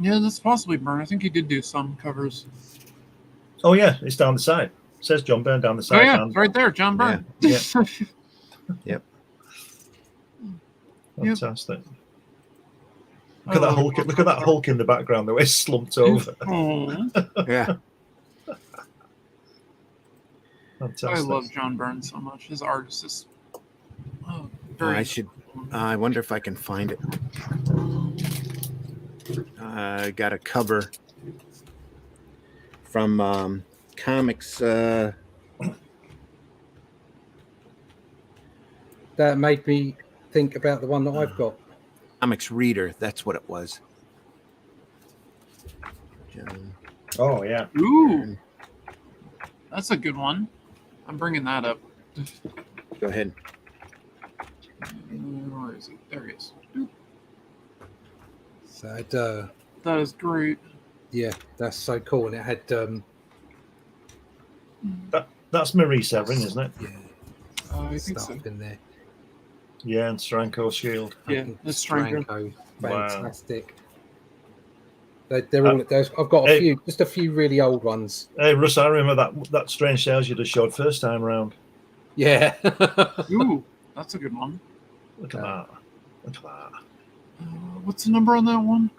Yeah, that's possibly Byrne. I think he did do some covers. Oh yeah, it's down the side. It says John Byrne down the side. Oh yeah, down- it's right there, John Byrne. Yeah. Yep. Fantastic. Look at that Hulk! Look at that Hulk in the background, the way it's slumped over. Oh, Yeah. Fantastic. I love John Byrne so much. His art is just very. I should. I wonder if I can find it. I got a cover from Comix. That made me think about the one that I've got. Comix Reader. That's what it was. John. Oh yeah. Ooh, that's a good one. I'm bringing that up. Go ahead. Where is it? There he is. Doop. So it, That is great. yeah, that's so cool. And it had That's Marie Severin, isn't it? yeah, I think stuff so. in there. Yeah, and Stranko Shield. Yeah, Fucking that's Stranko. Stranko, Wow. fantastic. They're all. I've got a few, just a few really old ones. Hey Russ, I remember that Strange Tales you just showed first time around. Yeah. Ooh, that's a good one. Look at that. Look at that. What's the number on that one?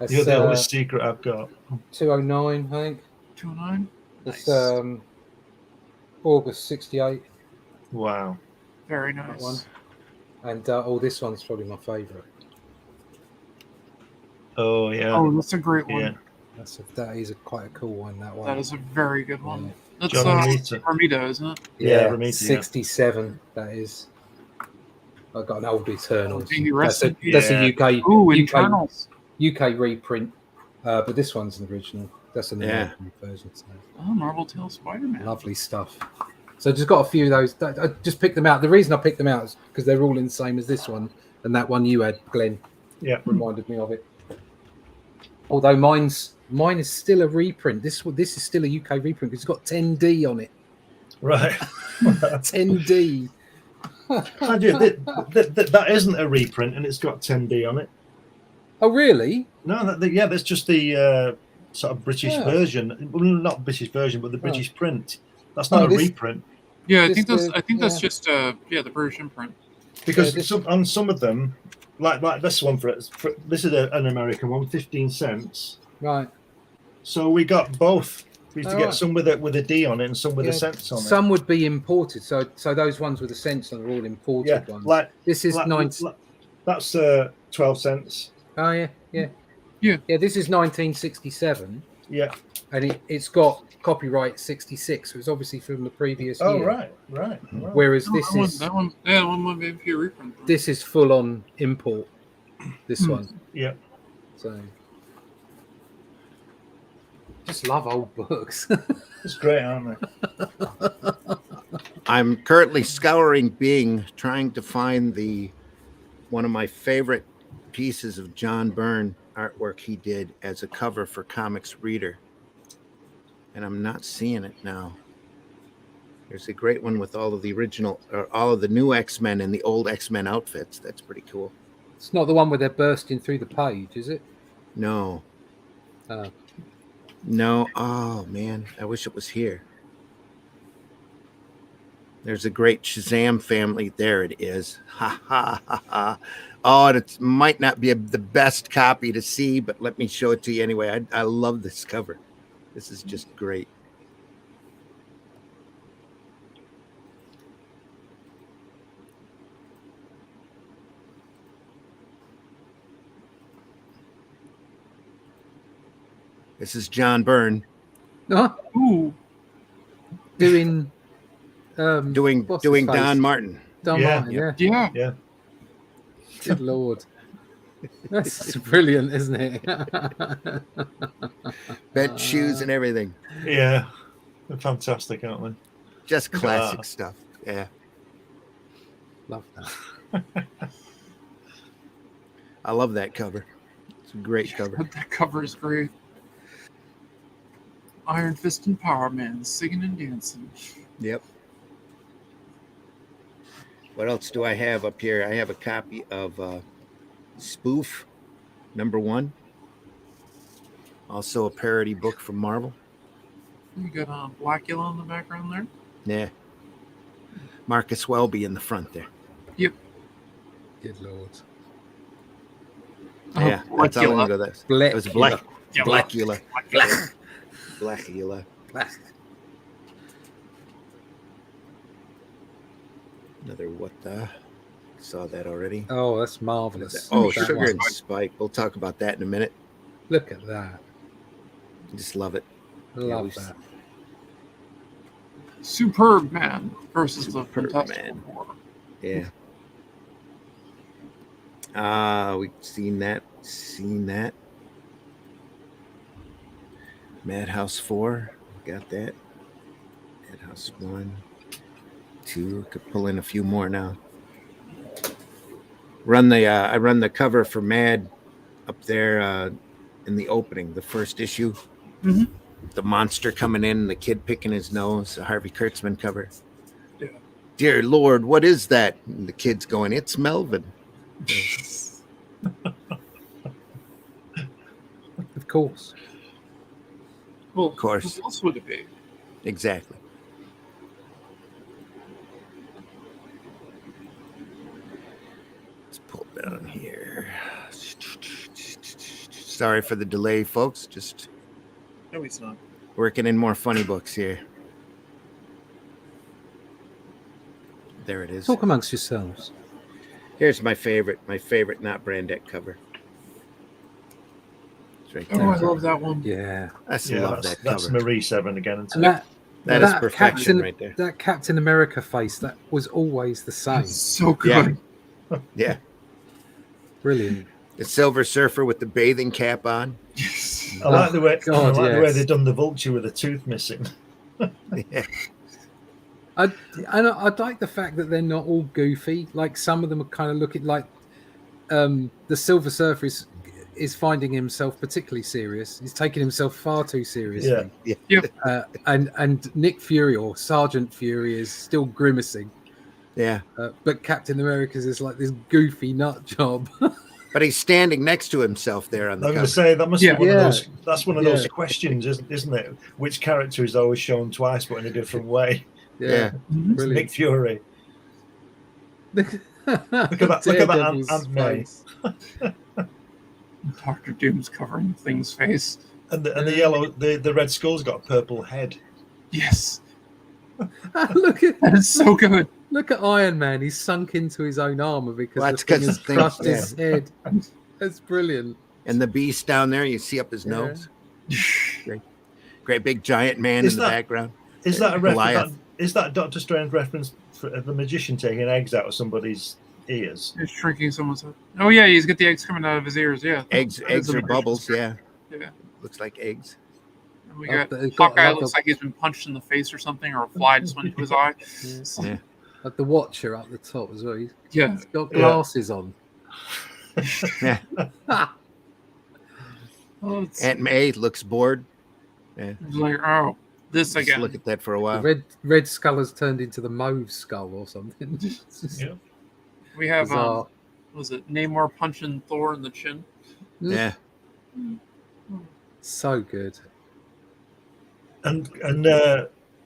That's You're the only secret I've got. 209, I think. 209. It's Nice. August 68. Wow. Very That nice. one. And this one's probably my favourite. Oh yeah. Oh, that's a great one. Yeah. That is quite a cool one. That one. That is a very good one. That's John Romita. Romita, isn't it? Yeah, Romita, yeah. 67. That is. I've got an old Eternals. He rests in peace. That's a UK. Ooh, UK, Internals. UK reprint, but this one's an original. That's an American version. So Oh, Marvel Tales Spider-Man. lovely stuff. So just got a few of those. I just picked them out. The reason I picked them out is because they're all in the same as this one, and that one you had, Glenn, Yeah. reminded me of it. Although mine's Mine is still a reprint. This is still a UK reprint. It's got 10D on it. Right. 10D. That isn't a reprint, and it's got 10D on it. Oh, really? No, that's just the sort of British Oh. version. Well, not British version, but the British print. That's Oh, not a this- reprint. Yeah, I This think that's. the- I think that's yeah. just the British imprint. Because this- on some of them, like this one, this is an American one, 15 cents. Right. So we got both. We used to Oh, get right. some with a D on it and some with Yeah, a cents on it. Some would be imported. So those ones with the cents on are all imported Yeah, ones. like This is like- 9. that's 12 cents. Oh, yeah. Yeah. Yeah, this is 1967. Yeah. And it's got copyright 66. So it's obviously from the previous Oh, year. right. Whereas No, this is that one might be a reprint. this is full on import. This one. Yeah. So just love old books. It's great, aren't they? I'm currently scouring Bing, trying to find one of my favorite pieces of John Byrne artwork he did as a cover for Comix Reader, and I'm not seeing it now. There's a great one with all of the original, or all of the new X-Men and the old X-Men outfits. That's pretty cool. It's not the one where they're bursting through the page, is it? No. Oh. No. Oh man, I wish it was here. There's a great Shazam family. There it is. Ha ha ha ha. Oh, and it might not be the best copy to see, but let me show it to you anyway. I love this cover. This is just great. This is John Byrne Ooh, Doing doing what's his face? Don Martin. Don Yeah, Martin, yeah. Yeah. Good lord. That's brilliant, isn't it? Bed shoes and everything. Yeah. They're fantastic, aren't they? Just classic stuff. Yeah. Love that. I love that cover. It's a great cover. That cover is great. Iron Fist and Power Man singing and dancing. Yep. What else do I have up here? I have a copy of Spoof #1. Also a parody book from Marvel. You got Blackula in the background there. Yeah. Marcus Welby in the front there. Yep. Good lord. Yeah, that's all I know. That it was Blackula. Blackula. Another what the? Saw that already. Oh, that's marvelous. Oh, That Sugar one. and Spike. We'll talk about that in a minute. Look at that. I just love it. Love we've- that. Superb Man versus the Superb Fantastic Man. Four. Yeah. We've seen that. Madhouse 4. Got that. Madhouse 1, 2. Could pull in a few more now. I run the cover for Mad up there in the opening, the first issue. Mhm. The monster coming in, the kid picking his nose, the Harvey Kurtzman cover. Yeah. Dear Lord, what is that? And the kid's going, it's Melvin. Of course. Well, Of course. Who else would it be? Exactly. Let's pull down here. Sorry for the delay, folks. Just No, he's not. working in more funny books here. There it is. Talk amongst yourselves. Here's my favorite not Brandette cover. It's right Oh, there. I love that one. Yeah. I still love that that's cover. Marie 7 again. Isn't And it? That is perfection right there. That Captain America face, that was always the same. It's so good. Yeah. Brilliant. The Silver Surfer with the bathing cap on. Yes. I like the way God, the way yes. they've done the vulture with a tooth missing. Yeah. I'd like the fact that they're not all goofy. Like some of them are kind of looking like the Silver Surfer is is finding himself particularly serious. He's taking himself far too seriously. And Nick Fury or Sergeant Fury is still grimacing. Yeah. But Captain America's is like this goofy nut job. But he's standing next to himself there on the I'm going cover. to say that must be one of those. That's one of those Yeah. questions, isn't it? Which character is always shown twice, but in a different way? Yeah. Brilliant. Nick Fury. Look at that Ant-Man. Dr. Doom's covering Thing's face. And the yellow, the Red Skull's got a purple head. Yes. Look at That is so good. Look at Iron Man. He's sunk into his own armor because Well, the that's thing 'cause has the thing- crushed his head. That's brilliant. And the beast down there, you see up his nose. Great big giant man Is in the that- background. Is that a Goliath. reference? Is that Doctor Strange reference for the magician taking eggs out of somebody's ears? He's shrinking someone's head. Oh yeah, he's got the eggs coming out of his ears. Yeah, Eggs That is a are magician's bubbles, trick. yeah. Looks like eggs. And we Oh, got but it's got Hawkeye like looks a- like he's been punched in the face or something, or a fly just went into his eye. Yeah. Like the Watcher up the top as well. He's Yeah. got glasses on. Yeah. Oh, it's Aunt May looks bored. Yeah. like, oh, this Just again. look at that for a The while. red skull has turned into the mauve skull or something. It's just Yeah. We have bizarre. was it Namor punching Thor in the chin? Yeah. So good. And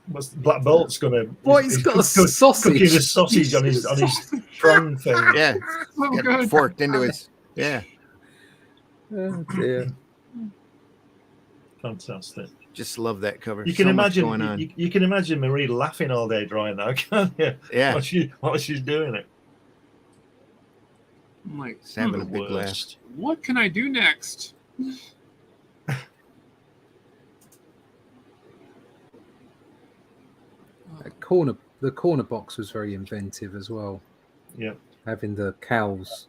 what's Black Bolt's gonna? What, he's got a sausage. Cooking a sausage on his prong thing. Yeah. So Got good. forked into his. Yeah. Oh dear. Fantastic. Just love that cover. You can So much imagine. going on. You can imagine Marie laughing all day drawing that, can't you? Yeah. While she's doing it. I'm like, Just having a The big laugh. worst. what can I do next? The corner box was very inventive as well. Yeah. Having the cows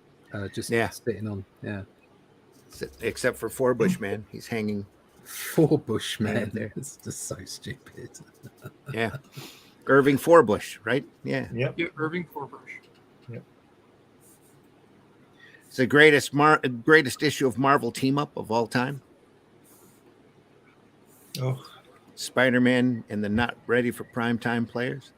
just Yeah. sitting on. Yeah. Except for Forbush Man. He's hanging. For Bushman. Yeah, there. It's just so stupid. Yeah. Irving Forbush, right? Yeah. Yep. Yeah, Irving Forbush. It's the greatest issue of Marvel team up of all time. Oh, Spider-Man and the not ready for primetime players.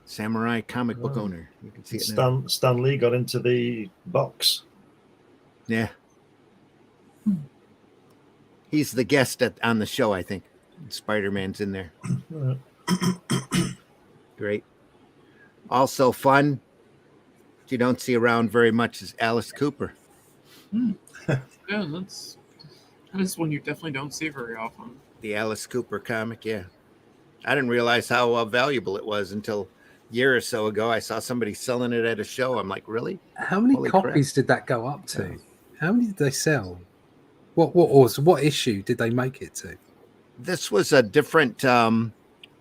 Samurai comic book Oh. owner. You can see it now. Stan Lee got into the box. Yeah. He's the guest on the show, I think. Spider-Man's in there. Great. Also fun, you don't see around very much, is Alice Cooper. Yeah, that is one you definitely don't see very often. The Alice Cooper comic, yeah. I didn't realize how valuable it was until a year or so ago. I saw somebody selling it at a show. I'm like, really? How many Holy crap. copies did that go up to? How many did they sell? What issue did they make it to? This was a different. What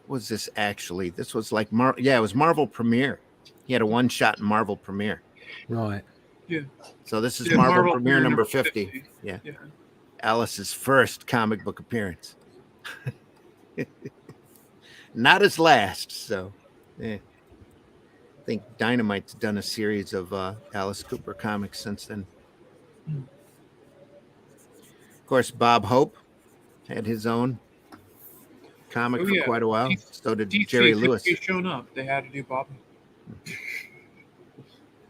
was this actually? This was like it was Marvel Premiere. He had a one shot in Marvel Premiere. Right. Yeah. So this is Yeah, Marvel Premiere number 50. Yeah. Yeah. Alice's first comic book appearance. Not his last. So, yeah. I think Dynamite's done a series of Alice Cooper comics since then. Of course, Bob Hope had his own comic Oh, for yeah. quite a while. So did DC Jerry had Lewis. shown up. They had to do Bob.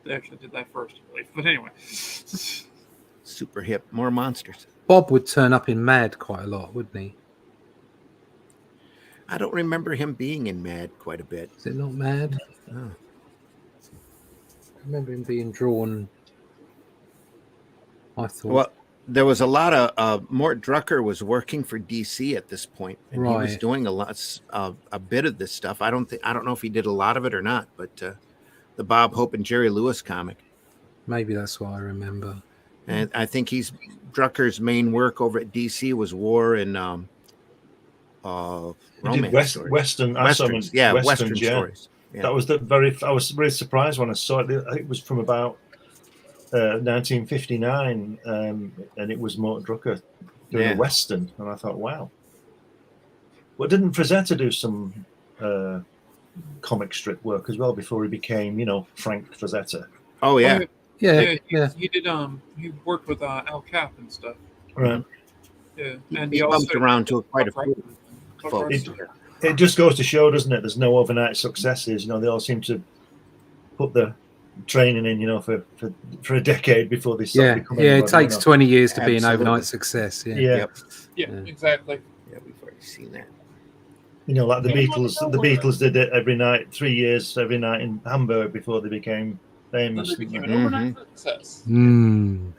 They actually did that first, I believe. But anyway. Super hip. More monsters. Bob would turn up in Mad quite a lot, wouldn't he? I don't remember him being in Mad quite a bit. Is it not Mad? Oh. I remember him being drawn. I thought. Well, there was a lot of Mort Drucker was working for DC at this point, and he was Right. doing a bit of this stuff. I don't know if he did a lot of it or not, but the Bob Hope and Jerry Lewis comic, Maybe that's what I remember. and I think Drucker's main work over at DC was war and He did romance stories. Western Westerns, yeah, Western yeah. stories. Yeah. That was I was really surprised when I saw it. I think it was from about 1959, and it was Mort Drucker doing Yeah. a Western, and I thought, wow. Well, didn't Frazetta do some comic strip work as well before he became, Frank Frazetta. Oh yeah. He did. He worked with Al Cap and stuff. Right. Yeah, and He he also bumped around to quite a few folks. It just goes to show, doesn't it? There's no overnight successes. They all seem to put the training in, for a decade before they start becoming. It takes 20 years to be an Absolutely. overnight success. Yeah. Yeah. Yeah, exactly. Yeah, we've already seen that. Like the Beatles. The Beatles did it every night, 3 years, every night in Hamburg before they became famous. Then they became an overnight success.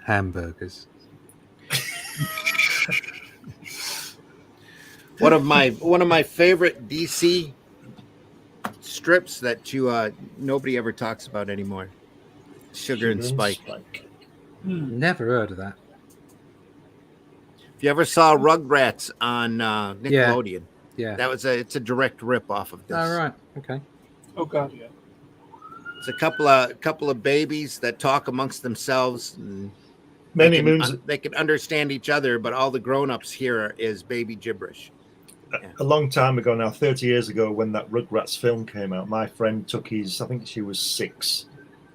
Hamburgers. One of my favorite DC strips that nobody ever talks about anymore. Sugar and Spike. Never heard of that. If you ever saw Rugrats on Nickelodeon, Yeah. It's a direct rip off of this. Oh, right. Okay. Oh God, yeah. It's a couple of babies that talk amongst themselves. And they can understand each other, but all the grown-ups hear is baby gibberish. A long time ago now, 30 years ago, when that Rugrats film came out, my friend took I think she was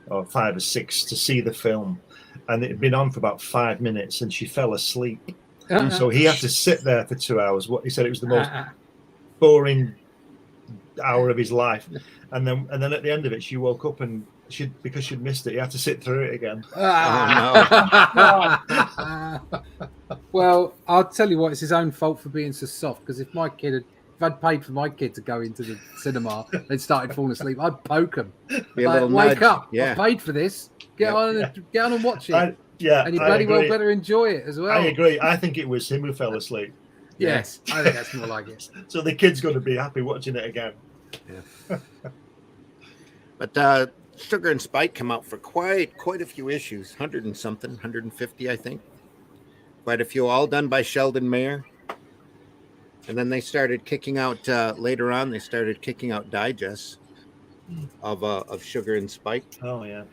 5 or 6, to see the film. And it had been on for about 5 minutes and she fell asleep. So he had to sit there for 2 hours. He said it was the most boring hour of his life. And then at the end of it, she woke up and because she'd missed it, he had to sit through it again. Oh, Well, I'll tell you what, it's his own fault for being so soft. Because if I'd paid for my kid to go into the cinema and started falling asleep, I'd poke him. Wake up! Yeah. I paid for this. Get on and watch it. And you bloody well better enjoy it as well. I agree. I think it was him who fell asleep. Yes, I think that's more like it. So the kid's going to be happy watching it again. Yeah. But Sugar and Spike come out for quite a few issues, 100 and something, 150, I think. Quite a few, all done by Sheldon Mayer. And then they started kicking out later on. They started kicking out digests of Sugar and Spike. Oh yeah,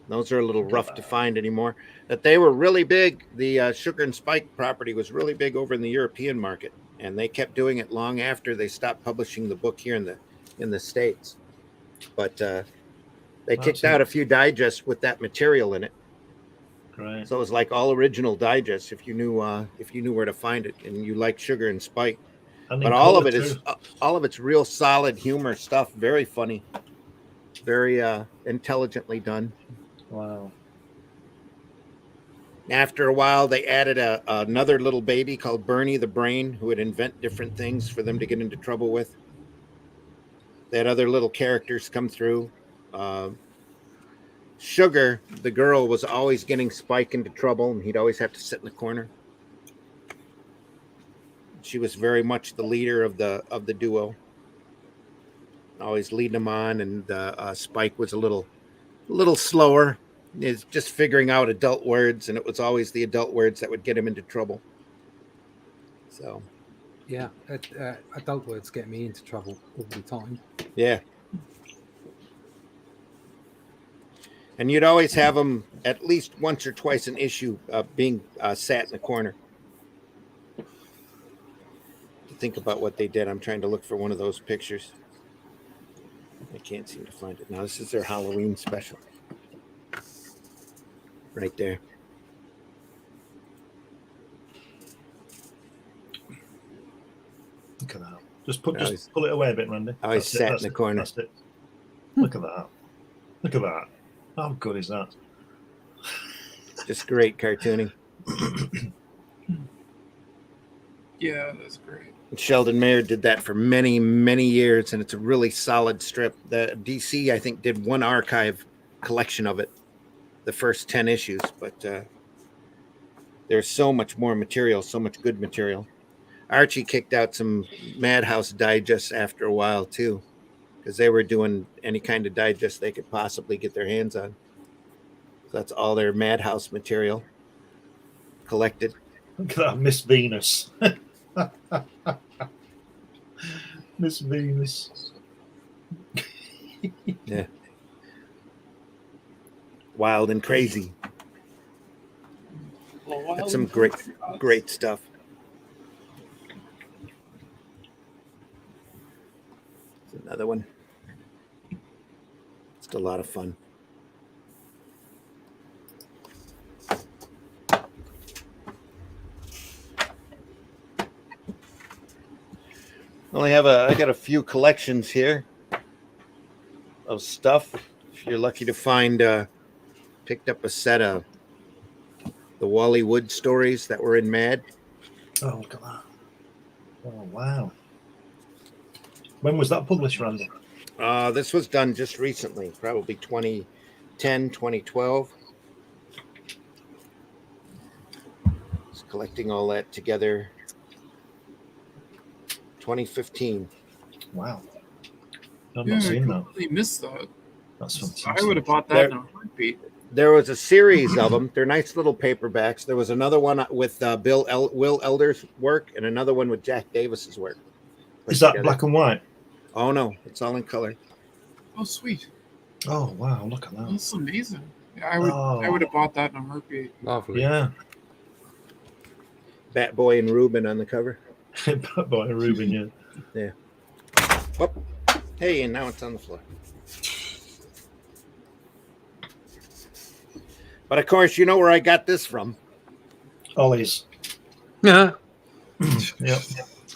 those are a little rough to find anymore. But they were really big. The Sugar and Spike property was really big over in the European market, and they kept doing it long after they stopped publishing the book here in the States. But they kicked out a few digests with that material in it. Right. So it was like all original digests if you knew where to find it and you like Sugar and Spike. But all of it's real solid humor stuff, very funny, very intelligently done. Wow. After a while, they added another little baby called Bernie the Brain, who would invent different things for them to get into trouble with. They had other little characters come through. Sugar, the girl, was always getting Spike into trouble, and he'd always have to sit in the corner. She was very much the leader of the duo, always leading them on, and Spike was a little slower. Is just figuring out adult words, and it was always the adult words that would get him into trouble. So, yeah, adult words get me into trouble all the time. Yeah. And you'd always have them at least once or twice an issue being sat in the corner. To think about what they did, I'm trying to look for one of those pictures. I can't seem to find it. Now, this is their Halloween special. Right there. Look at that. Just pull it away a bit, Randy. I sat in the corner. That's it. Look at that. Look at that. How good is that? Just great cartooning. Yeah, that's great. Sheldon Mayer did that for many, many years, and it's a really solid strip. The DC, I think, did one archive collection of it, the first 10 issues, but there's so much more material, so much good material. Archie kicked out some Madhouse digests after a while, too, because they were doing any kind of digest they could possibly get their hands on. So that's all their Madhouse material collected. Look at that, Miss Venus. Miss Venus. Yeah. Wild and crazy. That's some great stuff. Another one. just a lot of fun. I got a few collections here of stuff. If you're lucky to find, picked up a set of the Wally Wood stories that were in Mad. Oh, look at that. Oh, wow. When was that published, Randy? This was done just recently, probably 2010, 2012. Just collecting all that together. 2015. Wow. I've Yeah, not I seen that. completely missed that. That's I fantastic. would have bought that in a heartbeat. There was a series of them. They're nice little paperbacks. There was another one with Will Elder's work and another one with Jack Davis's work. Is that black and white? Oh, no. It's all in color. Oh, sweet. Oh, wow. Look at that. That's amazing. Yeah, I would have bought that in a heartbeat. Lovely. Yeah. Bat Boy and Ruben on the cover. Bat Boy and Ruben, yeah. Yeah. Oh, hey, and now it's on the floor. But of course, you know where I got this from. Ollie's. Yeah. Yep.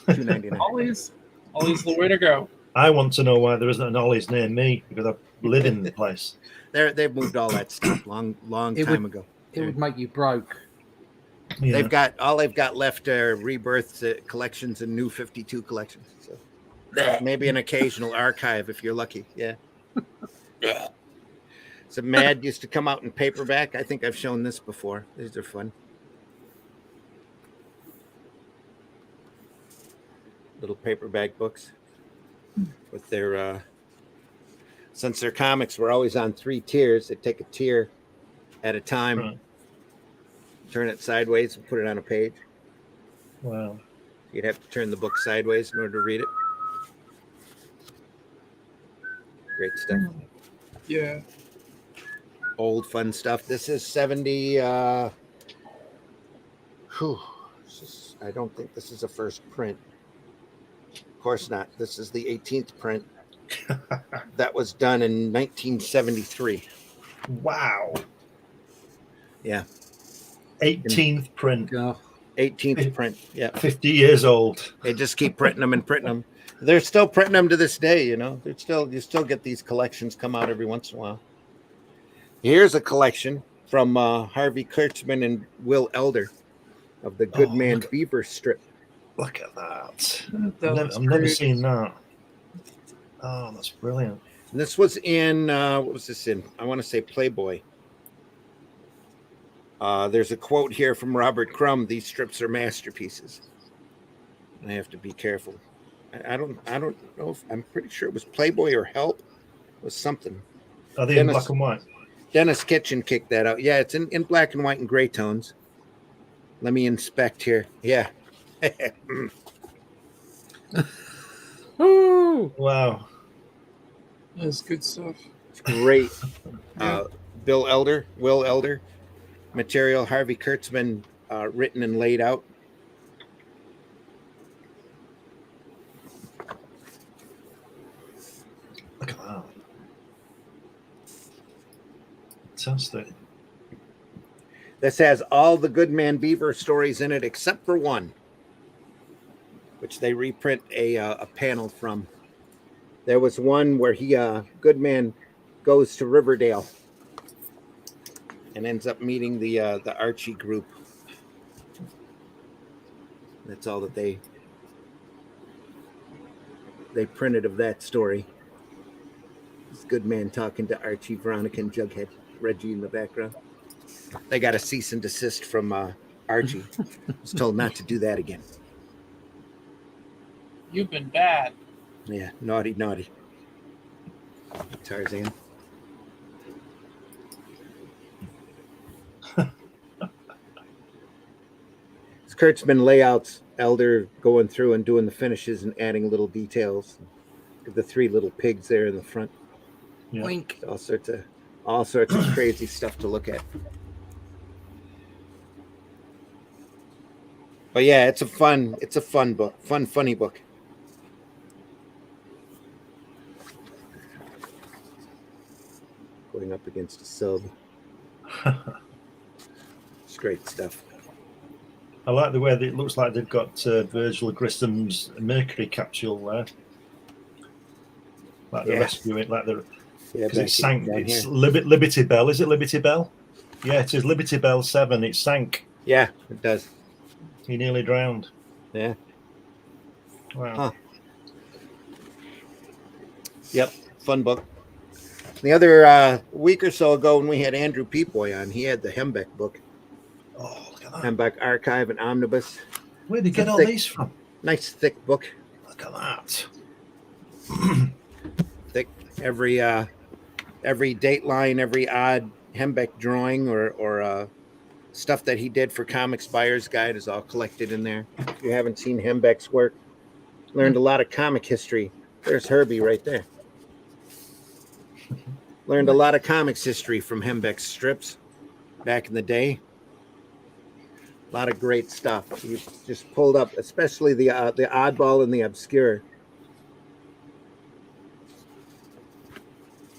$2.99. Ollie's the way to go. I want to know why there isn't an Ollie's near me because I live in the place. They've moved all that stuff long time ago. It would make you broke. Yeah. They've got left are rebirths, collections, and new 52 collections. So maybe an occasional archive if you're lucky. Yeah. So Mad used to come out in paperback. I think I've shown this before. These are fun. Little paperback books with their since their comics were always on 3 tiers, they take a tier at a time, Right. turn it sideways and put it on a page. Wow. You'd have to turn the book sideways in order to read it. Great stuff. Yeah. Old fun stuff. This is 70. I don't think this is a first print. Of course not. This is the 18th print. That was done in 1973. Wow. Yeah. 18th print. Oh, 18th print. Yeah. 50 years old. They just keep printing them and printing them. They're still printing them to this day, you know. You still get these collections come out every once in a while. Here's a collection from Harvey Kurtzman and Will Elder of the Goodman Beaver strip. Look at that. That's I've never great. seen that. Oh, that's brilliant. And this was in what was this in? I want to say Playboy. There's a quote here from Robert Crumb. These strips are masterpieces. I have to be careful. I don't know if I'm pretty sure it was Playboy or Help. It was something. Are they in black and white? Dennis Kitchen kicked that out. Yeah, it's in black and white and gray tones. Let me inspect here. Yeah. Ooh. Wow. That's good stuff. It's great. Will Elder, material, Harvey Kurtzman, written and laid out. Look at that. Fantastic. This has all the Goodman Beaver stories in it except for one, which they reprint a panel from. There was one where Goodman goes to Riverdale and ends up meeting the Archie group. That's all that they printed of that story. This Goodman talking to Archie, Veronica, and Jughead. Reggie in the background. They got a cease and desist from Archie. Was told not to do that again. You've been bad. Yeah, naughty. Tarzan. It's Kurtzman layouts, Elder going through and doing the finishes and adding little details. The 3 little pigs there in the front. Yeah. Wink. All sorts of crazy stuff to look at. But yeah, it's a fun book, funny book. going up against a sub. It's great stuff. I like the way that it looks like they've got Virgil Grissom's Mercury capsule there. Like the rescuing, like the because it sank. It's Liberty Bell. Is it Liberty Bell? Yeah, it is Liberty Bell 7. It sank. Yeah, it does. He nearly drowned. Yeah. Wow. Huh. Yep. Fun book. The other week or so ago when we had Andrew Peatboy on, he had the Hembeck book. Oh, look at that. Hembeck Archive and Omnibus. Where did he get all these from? Nice thick book. Look at that. Thick. Every Dateline, every odd Hembeck drawing or stuff that he did for Comics Buyer's Guide is all collected in there. If you haven't seen Hembeck's work, learned a lot of comic history. There's Herbie right there. Learned a lot of comics history from Hembeck's strips back in the day. A lot of great stuff. You just pulled up, especially the oddball and the obscure.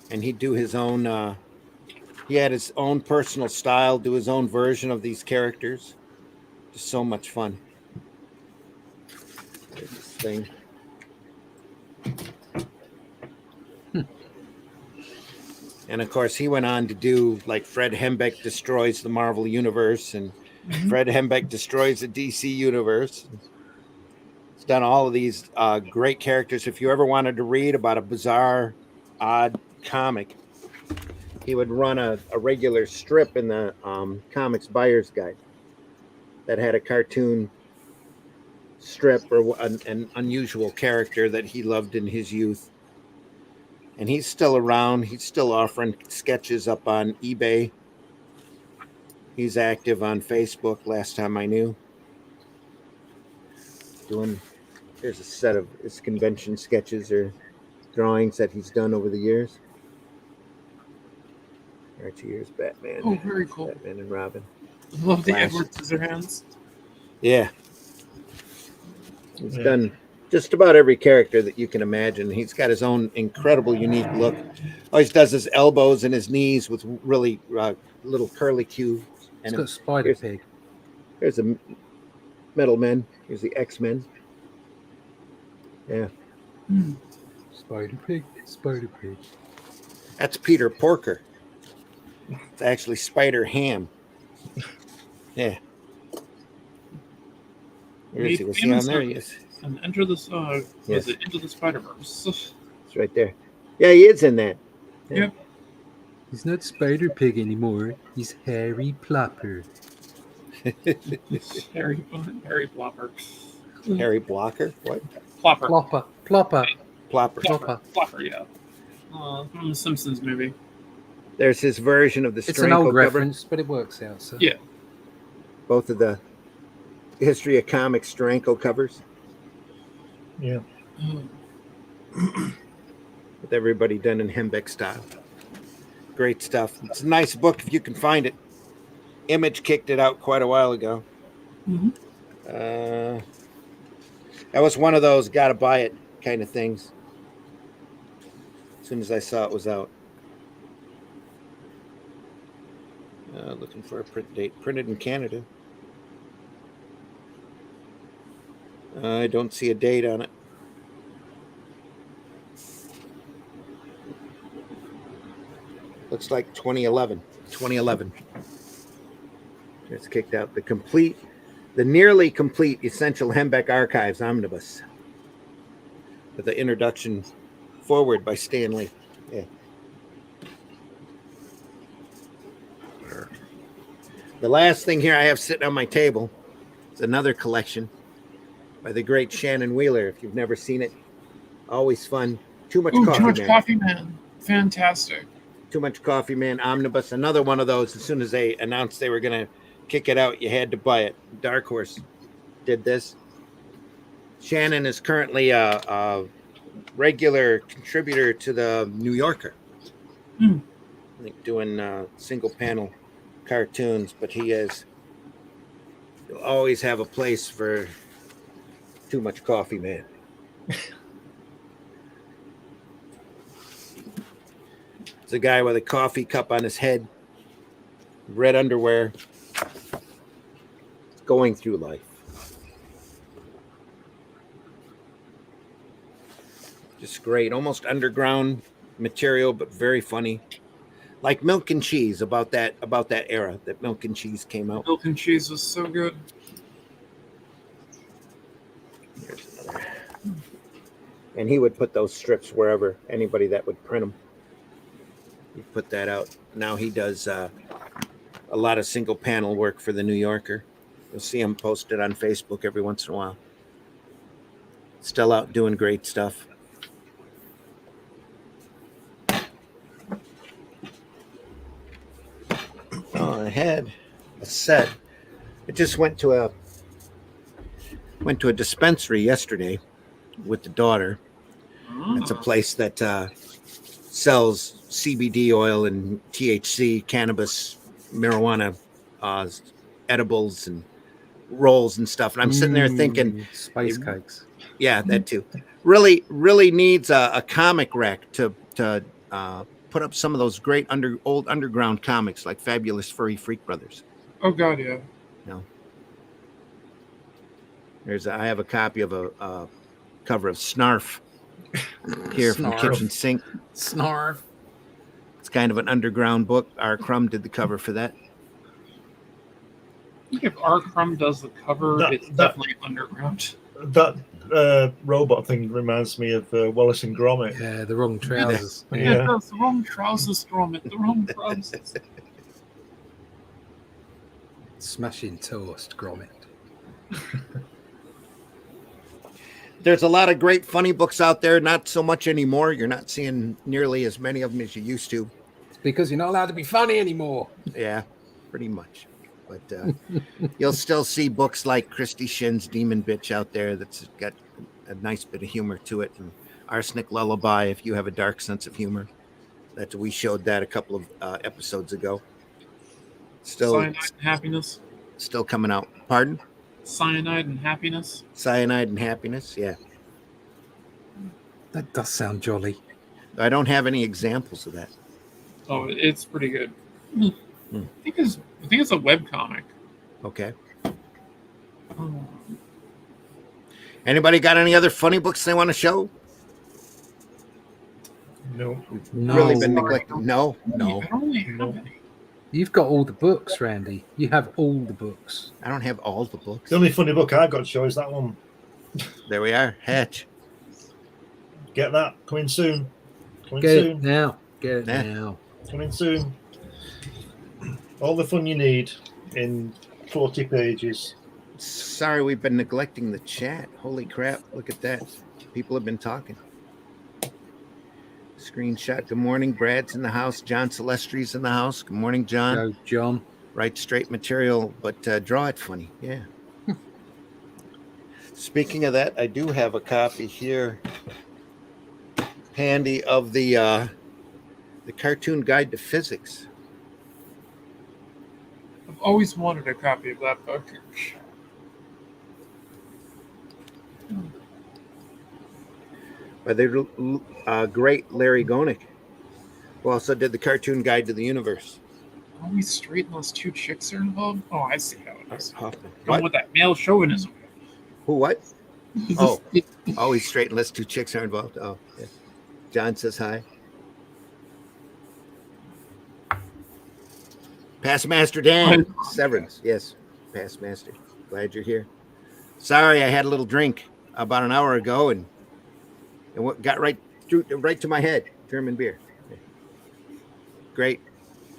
And he'd do his own. He had his own personal style, do his own version of these characters. Just so much fun. There's this thing. And of course, he went on to do like Fred Hembeck Destroys the Marvel Universe and Fred Hembeck Destroys the DC Universe. He's done all of these great characters. If you ever wanted to read about a bizarre, odd comic, he would run a regular strip in the Comics Buyer's Guide that had a cartoon strip or an unusual character that he loved in his youth. And he's still around. He's still offering sketches up on eBay. He's active on Facebook, last time I knew. Here's a set of his convention sketches or drawings that he's done over the years. Archie, here's Batman. Oh, very cool. Batman and Robin. Love the Edward Scissorhands. Yeah. He's done just about every character that you can imagine. He's got his own incredible, unique look. Always does his elbows and his knees with really little curly cues. And it's got Spider Pig. Here's the Metal Men. Here's the X-Men. Yeah. Spider Pig. Spider Pig. That's Peter Porker. It's actually Spider Ham. Yeah. Where is he? Was he on there? Yes. And Enter the was it Into the Spider-Verse? It's right there. Yeah, he is in that. Yeah. Yep. He's not Spider Pig anymore. He's Harry Plopper. Harry Plopper. Harry Blocker? What? Plopper. Plopper, yeah. From the Simpsons movie. There's his version of the Stranko It's an old cover. reference, but it works out. So. Yeah. Both of the History of Comics Stranko covers. Yeah. With everybody done in Hembeck style. Great stuff. It's a nice book if you can find it. Image kicked it out quite a while ago. Mm-hmm. That was one of those gotta buy it kind of things. As soon as I saw it was out. Looking for a print date. Printed in Canada. I don't see a date on it. Looks like 2011. 2011. It's kicked out. The nearly complete Essential Hembeck Archives Omnibus. With the introduction forward by Stan Lee. Yeah. The last thing here I have sitting on my table is another collection by the great Shannon Wheeler. If you've never seen it, always fun. Too Much Coffee Man. Coffee Man. Fantastic. Too Much Coffee Man Omnibus. Another one of those. As soon as they announced they were going to kick it out, you had to buy it. Dark Horse did this. Shannon is currently a regular contributor to the New Yorker. I think doing single panel cartoons, but he'll always have a place for Too Much Coffee Man. It's a guy with a coffee cup on his head, red underwear, going through life. Just great, almost underground material, but very funny. Like Milk and Cheese, about that era that Milk and Cheese came out. Milk and Cheese was so good. Here's another. And he would put those strips wherever, anybody that would print them. He'd put that out. Now he does a lot of single panel work for the New Yorker. You'll see him posted on Facebook every once in a while. Still out doing great stuff. Oh, I had a set. I just went to a dispensary yesterday with the daughter. It's a place that sells CBD oil and THC, cannabis, marijuana, edibles and rolls and stuff. And I'm sitting there thinking, space cakes. Yeah, that too. Really needs a comic rack to put up some of those great old underground comics like Fabulous Furry Freak Brothers. Oh God, yeah. No. I have a copy of a cover of Snarf here from Kitchen Sink. Snarf. It's kind of an underground book. R. Crumb did the cover for that. I think if R. Crumb does the cover, it's definitely underground. That robot thing reminds me of Wallace and Gromit. Yeah, the wrong trousers. Yeah, that's the wrong trousers, Gromit. The wrong trousers. Smashing toast, Gromit. There's a lot of great funny books out there. Not so much anymore. You're not seeing nearly as many of them as you used to. It's because you're not allowed to be funny anymore. Yeah, pretty much. But you'll still see books like Christy Shin's Demon Bitch out there that's got a nice bit of humor to it. And Arsenic Lullaby, if you have a dark sense of humor. We showed that a couple of episodes ago. Still, Cyanide and Happiness. Still coming out. Pardon? Cyanide and Happiness. Cyanide and Happiness, yeah. That does sound jolly. I don't have any examples of that. Oh, it's pretty good. I think it's a webcomic. Okay. Anybody got any other funny books they want to show? No. Really been neglected. No. I don't really have any. You've got all the books, Randy. You have all the books. I don't have all the books. The only funny book I've got to show is that one. There we are. Hatch. Get that. Coming soon. Get it now. Get it now. Coming soon. All the fun you need in 40 pages. Sorry, we've been neglecting the chat. Holy crap. Look at that. People have been talking. Screenshot. Good morning. Brad's in the house. John Celestри's in the house. Good morning, John. Go, John. Write straight material, but draw it funny. Yeah. Speaking of that, I do have a copy here handy of the Cartoon Guide to Physics. I've always wanted a copy of that book. By the great Larry Gonick, who also did the Cartoon Guide to the Universe. Always straight unless two chicks are involved? Oh, I see how it is. Hoffman. Going with that male chauvinism. Who, what? Oh, always straight unless two chicks are involved. Oh, yeah. John says hi. Past Master Dan. Severance. Yes, Past Master. Glad you're here. Sorry, I had a little drink about an hour ago and what got right to my head. German beer. Yeah. Great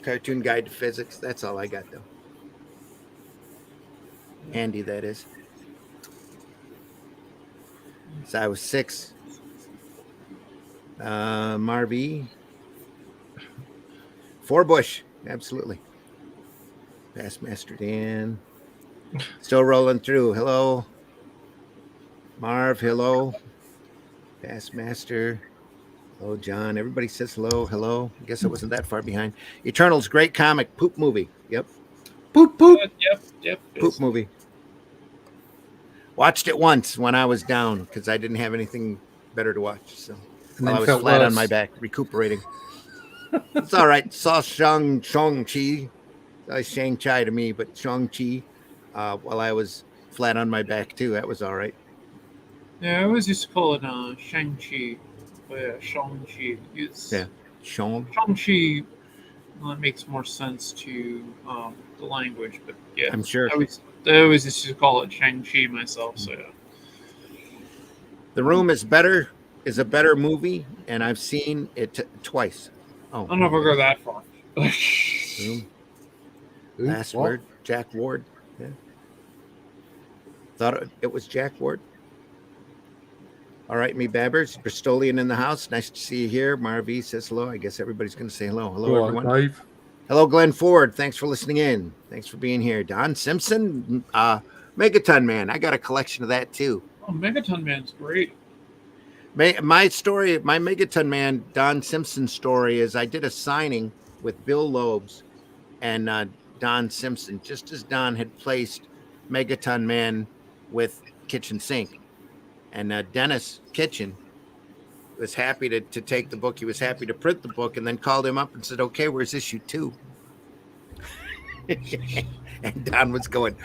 Cartoon Guide to Physics. That's all I got, though. Handy, that is. So I was 6. Marvy. Forbush. Absolutely. Past Master Dan. Still rolling through. Hello. Marv, hello. Past Master. Hello, John. Everybody says hello. Hello. I guess I wasn't that far behind. Eternals, great comic. Poop movie. Yep. Poop, poop. Yep. Poop movie. Watched it once when I was down because I didn't have anything better to watch. So while I was flat on my back, recuperating. It's all right. Saw Shang-Chi. Shang-Chi to me, but Shang-Chi while I was flat on my back too. That was all right. Yeah, I always used to call it Shang-Chi. But yeah, Shang-Chi. Yeah. Shang. Shang-Chi, well, it makes more sense to the language, but yeah. I'm sure. I always used to call it Shang-Chi myself, so yeah. The Room is a better movie, and I've seen it twice. Oh, I don't know if I'll go that far. Room. Who? Last What? word, Jack Ward. Yeah. Thought it was Jack Ward. All right, me Babbers, Bristolian in the house. Nice to see you here. Marv says hello. I guess everybody's going to say hello. Hello, All everyone. right, Dave. Hello, Glenn Ford. Thanks for listening in. Thanks for being here. Don Simpson, Megaton Man. I got a collection of that too. Oh, Megaton Man's great. My story, my Megaton Man, Don Simpson story is I did a signing with Bill Loebs and Don Simpson, just as Don had placed Megaton Man with Kitchen Sink. And Dennis Kitchen was happy to take the book. He was happy to print the book, and then called him up and said, okay, where's issue 2? And Don was going,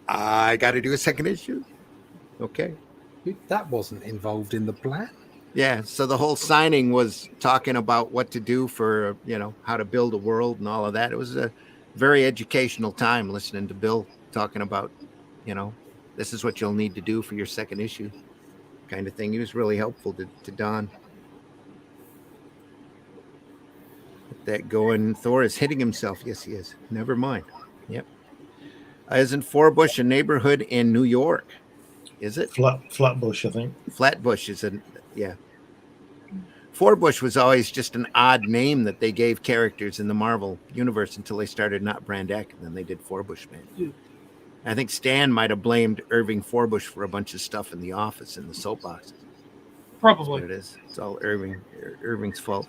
I got to do a second issue. Okay. That wasn't involved in the plan. Yeah. So the whole signing was talking about what to do for, how to build a world and all of that. It was a very educational time listening to Bill talking about, this is what you'll need to do for your second issue kind of thing. He was really helpful to Don. Get that going. Thor is hitting himself. Yes, he is. Never mind. Yep. Isn't Forbush a neighborhood in New York? Is it? Flatbush, I think. Flatbush is yeah. Forbush was always just an odd name that they gave characters in the Marvel universe until they started Not Brand X, and then they did Forbush Man. Yeah. I think Stan might have blamed Irving Forbush for a bunch of stuff in The Office and the soapboxes. Probably. That's what it is. It's all Irving's fault.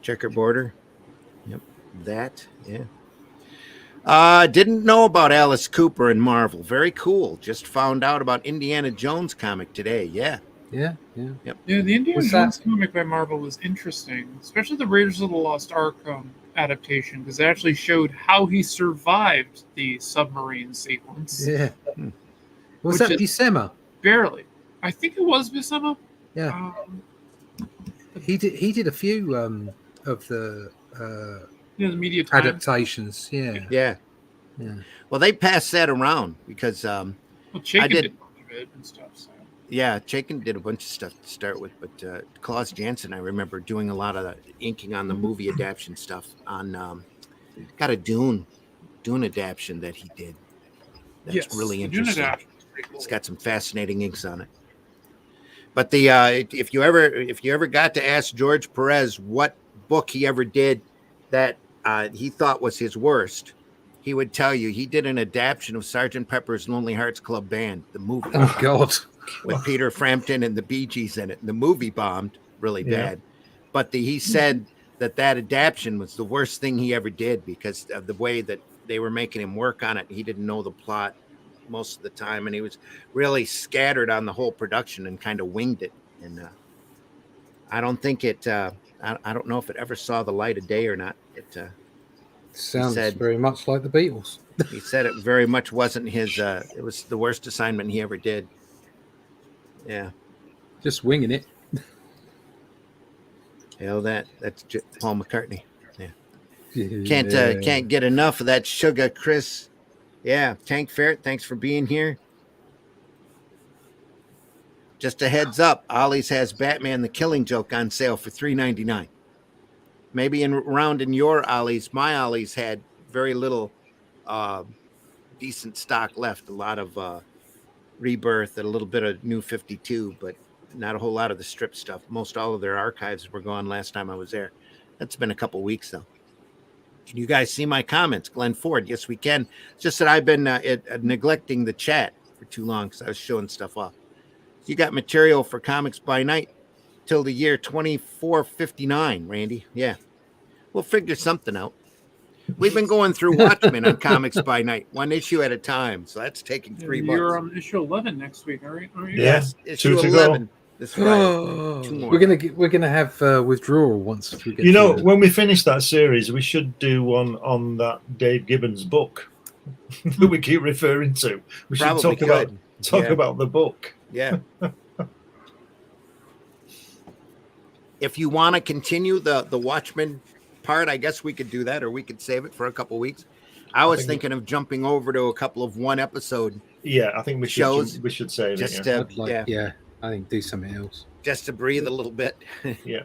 Checker border. Yep. That, yeah. Didn't know about Alice Cooper and Marvel. Very cool. Just found out about Indiana Jones comic today. Yeah. Yeah. Yep. Yeah, the Indiana Was Jones that- comic by Marvel was interesting, especially the Raiders of the Lost Ark adaptation, because it actually showed how he survived the submarine sequence. Yeah. Was Which that is- Buscema? Barely. I think it was Buscema. Yeah. He did a few of the The media times. adaptations. Yeah. Yeah. Well, they passed that around because, Well, Chaykin did a bunch of it and stuff. So. yeah, Chaykin did a bunch of stuff to start with, but Klaus Janson, I remember doing a lot of the inking on the movie adaptation stuff on, got a Dune adaptation that he did. That's really the Dune interesting. adaptation is pretty cool. It's got some fascinating inks on it. But if you ever got to ask George Perez what book he ever did that he thought was his worst, he would tell you he did an adaptation of Sgt. Pepper's Lonely Hearts Club Band, the movie. Oh God. With Peter Frampton and the Bee Gees in it. And the movie bombed really bad. But he said that adaptation was the worst thing he ever did because of the way that they were making him work on it. He didn't know the plot most of the time, and he was really scattered on the whole production and kind of winged it. And I don't think it. I don't know if it ever saw the light of day or not. It sounds very much like the Beatles. He said it very much wasn't his. It was the worst assignment he ever did. Yeah, just winging it. Hell, that's Paul McCartney. Yeah, can't get enough of that sugar, Chris. Yeah, Tank Ferret, thanks for being here. Just a heads up, Ollie's has Batman the Killing Joke on sale for $3.99. Maybe around in your Ollie's, my Ollie's had very little decent stock left. A lot of Rebirth and a little bit of New 52, but not a whole lot of the strip stuff. Most all of their archives were gone last time I was there. That's been a couple weeks, though. Can you guys see my comments? Glenn Ford, yes, we can. It's just that I've been neglecting the chat for too long because I was showing stuff off. You got material for Comics by Night till the year 2459, Randy. Yeah. We'll figure something out. We've been going through Watchmen on Comics by Night, one issue at a time. So that's taking 3 months. You're on issue 11 next week, aren't you? Yes. Issue 2 to 11. go. This Friday. 2 more. We're gonna have withdrawal once we get. You know, through when we finish that series, we should do one on that Dave Gibbons book that we keep referring to. We should Probably talk about the book. Yeah. If you want to continue the Watchmen part, I guess we could do that, or we could save it for a couple weeks. I was thinking of jumping over to a couple of 1 episode. Yeah, I think we should save just it. To, I think do something else. Just to breathe a little bit. Yeah.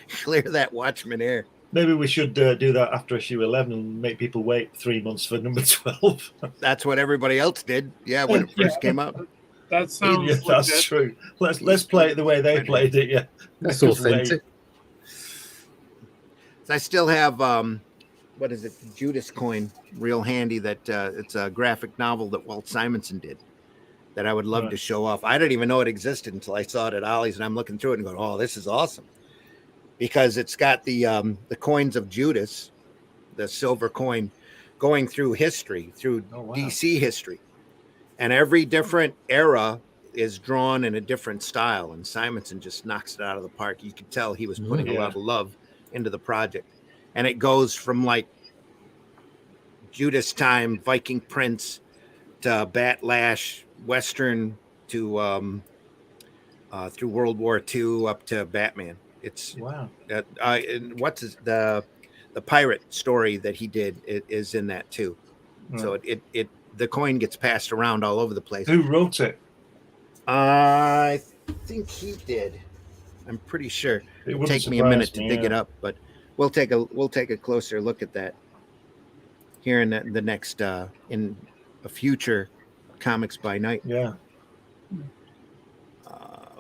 clear that Watchmen air. Maybe we should do that after issue 11 and make people wait 3 months for number 12. That's what everybody else did. Yeah, when it first came out. That sounds. Yeah, that's true. Let's play it the way they played it. Yeah, That's authentic. So I still have what is it, Judas coin, real handy. That it's a graphic novel that Walt Simonson did. That I would love to show off. I didn't even know it existed until I saw it at Ollie's, and I'm looking through it and going, "Oh, this is awesome," because it's got the coins of Judas, the silver coin, going through history, through DC history, and every different era is drawn in a different style. And Simonson just knocks it out of the park. You could tell he was putting a lot of love into the project, and it goes from like Judas time, Viking Prince, to Batlash, Western, to through World War II up to Batman. It's and what's the pirate story that he did is in that too. So it the coin gets passed around all over the place. Who wrote it? I think he did. I'm pretty sure. It would take me a minute to dig it up, but we'll take a closer look at that here in the next in a future Comics by Night. Yeah.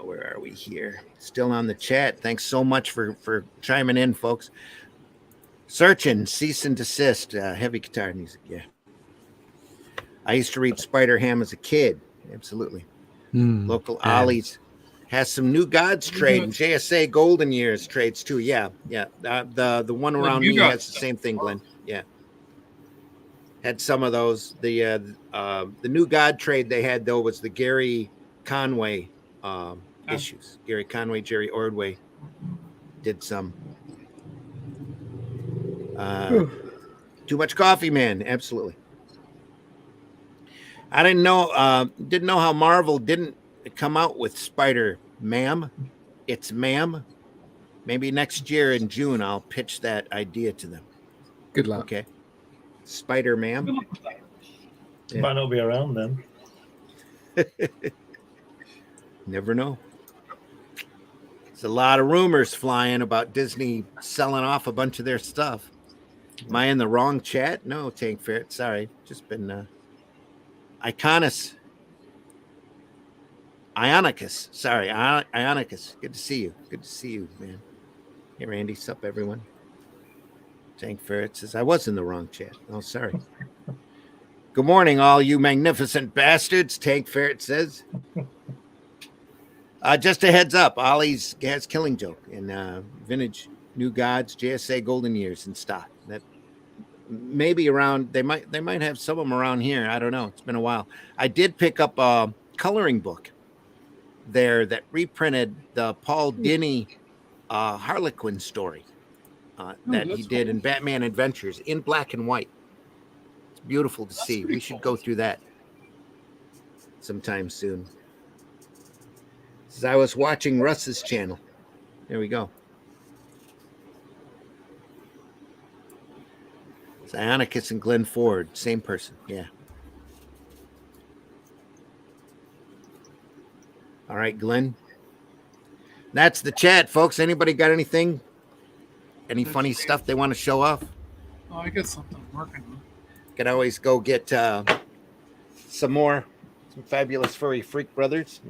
Where are we here? Still on the chat. Thanks so much for chiming in, folks. Searching, cease and desist, heavy guitar music. Yeah. I used to read Spider-Ham as a kid. Absolutely. Local Ollie's has some New Gods trade and JSA Golden Years trades too. Yeah. The one around me has the same thing, Glenn. Yeah. Had some of those. The New God trade they had though was the Gary Conway issues. Gary Conway, Jerry Ordway did some. Too much coffee, man. Absolutely. I didn't know how Marvel didn't come out with Spider-Man. It's ma'am. Maybe next year in June I'll pitch that idea to them. Good luck. Okay. Spider-Man. Might not be around then. Never know. There's a lot of rumors flying about Disney selling off a bunch of their stuff. Am I in the wrong chat? No, Tank Ferret. Sorry. Just been Ionicus. Sorry, Ionicus. Good to see you. Good to see you, man. Hey, Randy. Sup, everyone. Tank Ferret says, I was in the wrong chat. Oh, sorry. Good morning, all you magnificent bastards, Tank Ferret says. Just a heads up, Ollie's has Killing Joke and vintage New Gods, JSA Golden Years in stock. That maybe around, they might have some of them around here. I don't know. It's been a while. I did pick up a coloring book there that reprinted the Paul Dini Harlequin story. That he did in Batman Adventures in black and white. It's beautiful to see. We should go through that sometime soon. As I was watching Russ's channel. There we go. It's Ionicus and Glenn Ford, same person. Yeah. All right, Glenn. That's the chat, folks. Anybody got anything? Any funny stuff they want to show off? Oh, I got something I'm working on. Can always go get some Fabulous Furry Freak Brothers.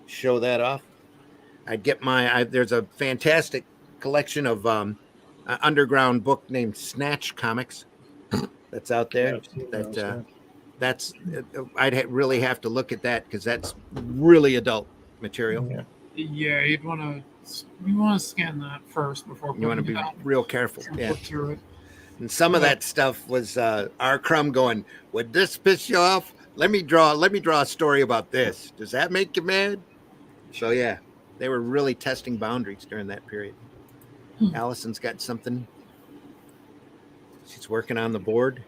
Show that off. I'd get there's a fantastic collection of underground book named Snatch Comics that's out there. I'd really have to look at that because that's really adult material. Yeah, you want to scan that first before you want to be real careful. Yeah. Through it. And some of that stuff was R. Crumb going, would this piss you off? Let me draw a story about this. Does that make you mad? So yeah, they were really testing boundaries during that period. Hmm. Allison's got something. She's working on the board.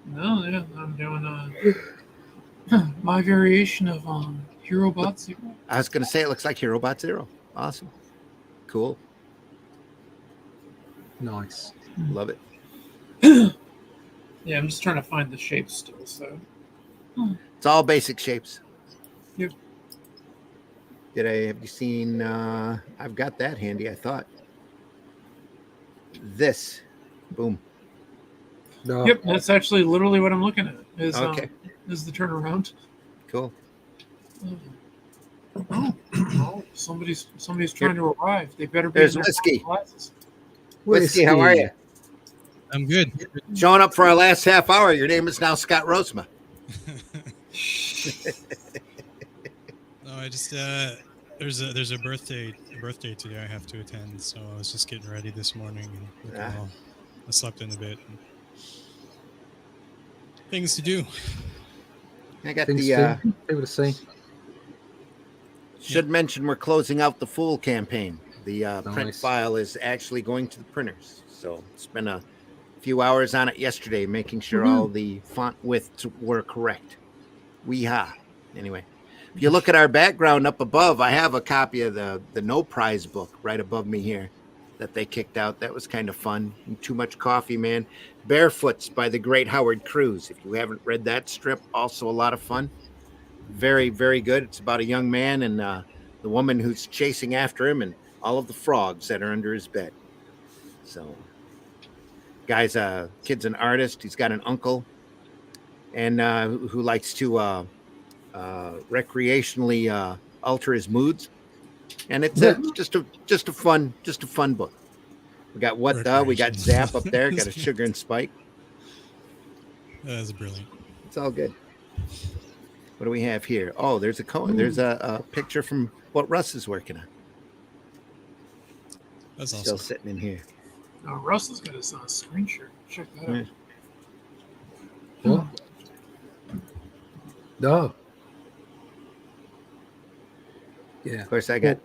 No, yeah, I'm doing my variation of Hero Bot Zero. I was going to say it looks like HeroBot Zero. Awesome. Cool. Nice. Love it. Yeah, I'm just trying to find the shape still. So It's all basic shapes. Yep. Have you seen I've got that handy, I thought. This. Boom. No. Yep, that's actually literally what I'm looking at. Okay. Is the turnaround. Cool. Oh, somebody's trying to arrive. They better be There's in their Whiskey. glasses. Whiskey, how are you? I'm good. Showing up for our last half hour. Your name is now Scott Rosema. No, I just there's a birthday today I have to attend, so I was just getting ready this morning and I slept in a bit. And things to do. I got Things the people to see. should mention we're closing out the full campaign. The print Nice. file is actually going to the printers. So spent a few hours on it yesterday, making sure all the font widths were correct. Weehaw. Anyway, if you look at our background up above, I have a copy of the No Prize book right above me here that they kicked out. That was kind of fun. Too Much Coffee, man. Barefoots by the great Howard Cruz. If you haven't read that strip, also a lot of fun. Very, very good. It's about a young man and the woman who's chasing after him and all of the frogs that are under his bed. So, guy's kid's an artist. He's got an uncle and who likes to recreationally alter his moods. And it's just a fun book. We got we got Zap up there, got a Sugar and Spike. That's brilliant. It's all good. What do we have here? Oh, there's a picture from what Russ is working on. That's Still awesome. sitting in here. Oh, Russell's got his screen share. Check that out. What? No. Yeah. Of course, I got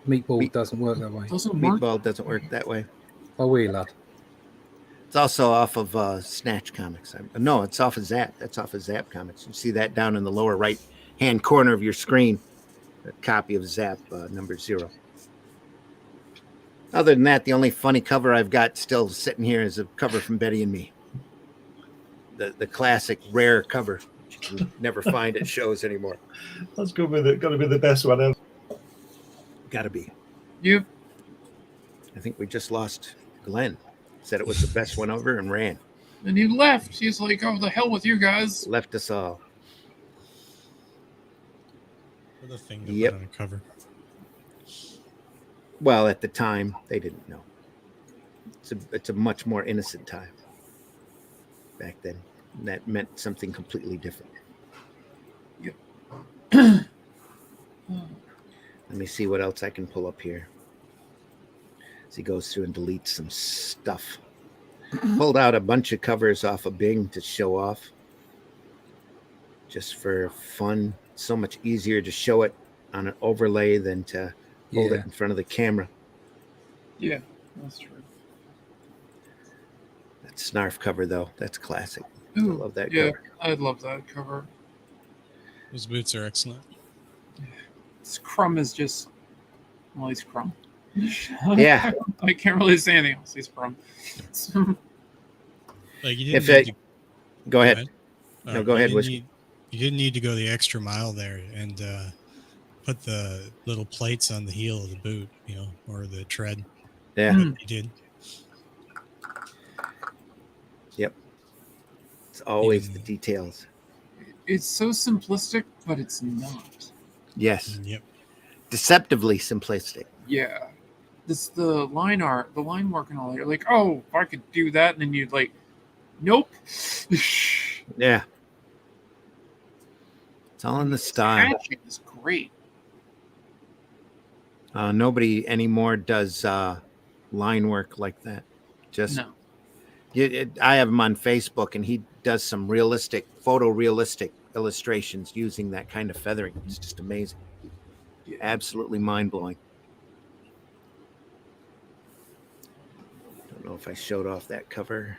Meatball doesn't work that way. Doesn't work. Meatball doesn't work that way. Oh, we lad. It's also off of Snatch Comics. No, it's off of Zap. That's off of Zap Comics. You see that down in the lower right hand corner of your screen. A copy of Zap number 0. Other than that, the only funny cover I've got still sitting here is a cover from Betty and Me. The classic rare cover you can never find at shows anymore. That's got to be the best one ever. Gotta be. You. I think we just lost Glenn. Said it was the best one ever and ran. And he left. He's like, "Oh, the hell with you guys." Left us all. What a thing to Yep. put on a cover. Well, at the time, they didn't know. It's a much more innocent time back then. That meant something completely different. Yep. Let me see what else I can pull up here. As he goes through and deletes some stuff. Pulled out a bunch of covers off of Bing to show off. Just for fun. So much easier to show it on an overlay than to hold it in front of the camera. Yeah, that's true. That Snarf cover, though, that's classic. Ooh, I love that yeah, cover. I love that cover. Those boots are excellent. This Crumb is just, well, he's Crumb. Yeah. I can't really say anything else. He's Crumb. Like you If didn't it, need go ahead. to, Go ahead, you Whiskey. didn't need to go the extra mile there and put the little plates on the heel of the boot, or the tread. Yeah. Hmm. You did. Yep. It's always Yeah. the details. It's so simplistic, but it's not. Yes. Yep. Deceptively simplistic. Yeah. This the line art, the line work and all that. You're like, oh, if I could do that, and then you'd like, nope. Yeah. It's all in the style. Hatching is great. Nobody anymore does line work like that. Just No. I have him on Facebook, and he does some photorealistic illustrations using that kind of feathering. It's just amazing. Absolutely mind-blowing. Don't know if I showed off that cover.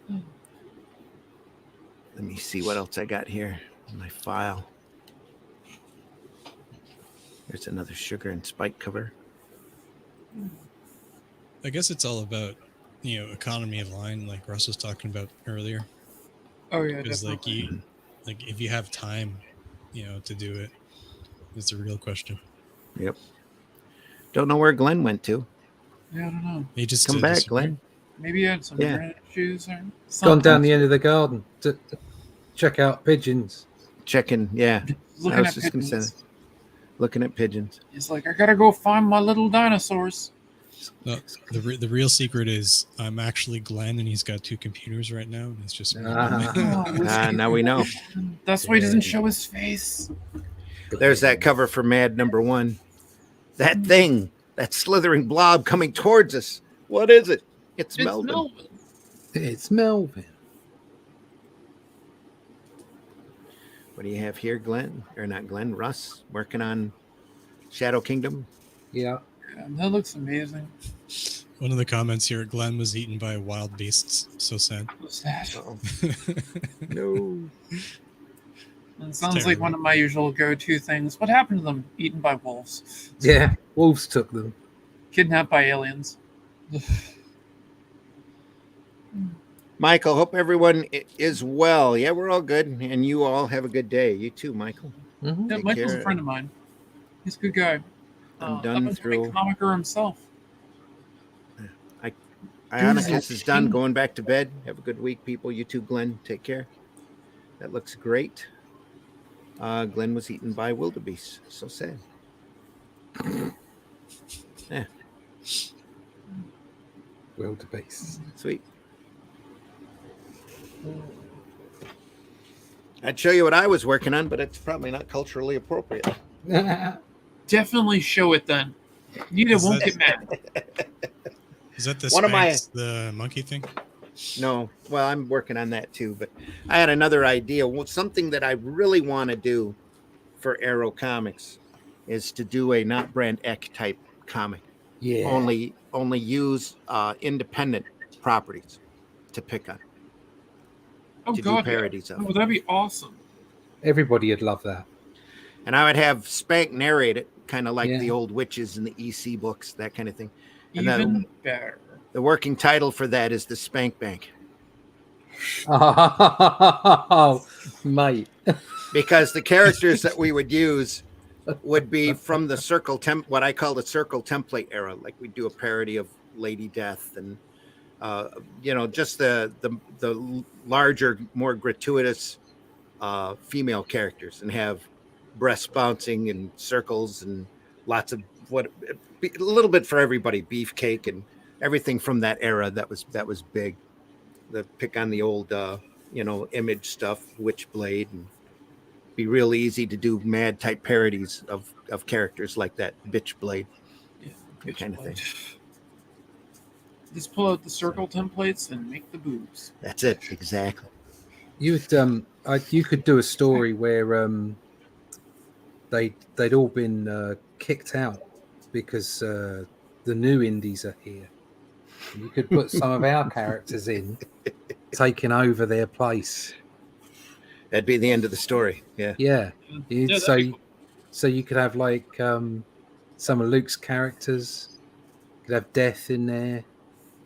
Let me see what else I got here in my file. There's another Sugar and Spike cover. I guess it's all about, economy of line, like Russ was talking about earlier. Oh yeah, Because definitely. if you have time, to do it, it's a real question. Yep. Don't know where Glenn went to. Yeah, I don't know. He just Come back, disappeared. Glenn. Maybe he had some Yeah. internet issues or Gone something. down the end of the garden to check out pigeons. Checking, yeah. Looking I was at just going to say pigeons. that. Looking at pigeons. He's like, I gotta go find my little dinosaurs. No, the real secret is I'm actually Glenn, and he's got two computers right now, and it's just me. Now we know. That's why he doesn't show his face. There's that cover for Mad #1. That thing, that slithering blob coming towards us. What is it? It's Melvin. It's Melvin. What do you have here, Glenn? Or not Glenn, Russ, working on Shadow Kingdom? Yeah. That looks amazing. One of the comments here, Glenn was eaten by wild beasts. So sad. What's that? No. It sounds like one of my usual go-to things. What happened to them? Eaten by wolves. Yeah, wolves took them. Kidnapped by aliens. Michael, hope everyone is well. Yeah, we're all good. And you all have a good day. You too, Michael. Mm-hmm. Yeah, Michael's a friend of mine. He's a good guy. I'm done through. Comicer himself. Ionicus is done. Going back to bed. Have a good week, people. You too, Glenn. Take care. That looks great. Glenn was eaten by wildebeest. So sad. Yeah. Wildebeest. Sweet. I'd show you what I was working on, but it's probably not culturally appropriate. Definitely show it then. Nita won't get mad. Is that the the monkey thing? No. Well, I'm working on that too, but I had another idea. Well, something that I really want to do for Arrow Comics is to do a not Brand Eck type comic. Yeah. Only use independent properties to pick on. Oh, to God, do parodies of. Oh, that'd be awesome. Everybody would love that. And I would have Spank narrate it, kind of like the old witches in the EC books, that kind of thing. And Even better. The working title for that is the Spank Bank. Oh, mate. Because the characters that we would use would be from the Circle what I call the Circle template era. Like we do a parody of Lady Death and just the larger, more gratuitous female characters, and have breasts bouncing and circles and lots of a little bit for everybody, beefcake and everything from that era that was big. The pick on the old Image stuff, Witchblade, and be real easy to do mad type parodies of characters like that, Bitchblade, kind of thing. Just pull out the Circle templates and make the boobs. That's it, exactly. You would you could do a story where they'd all been kicked out because the new indies are here. You could put some of our characters in, taking over their place. That'd be the end of the story. Yeah. Yeah. So cool. So you could have like some of Luke's characters. You could have Death in there.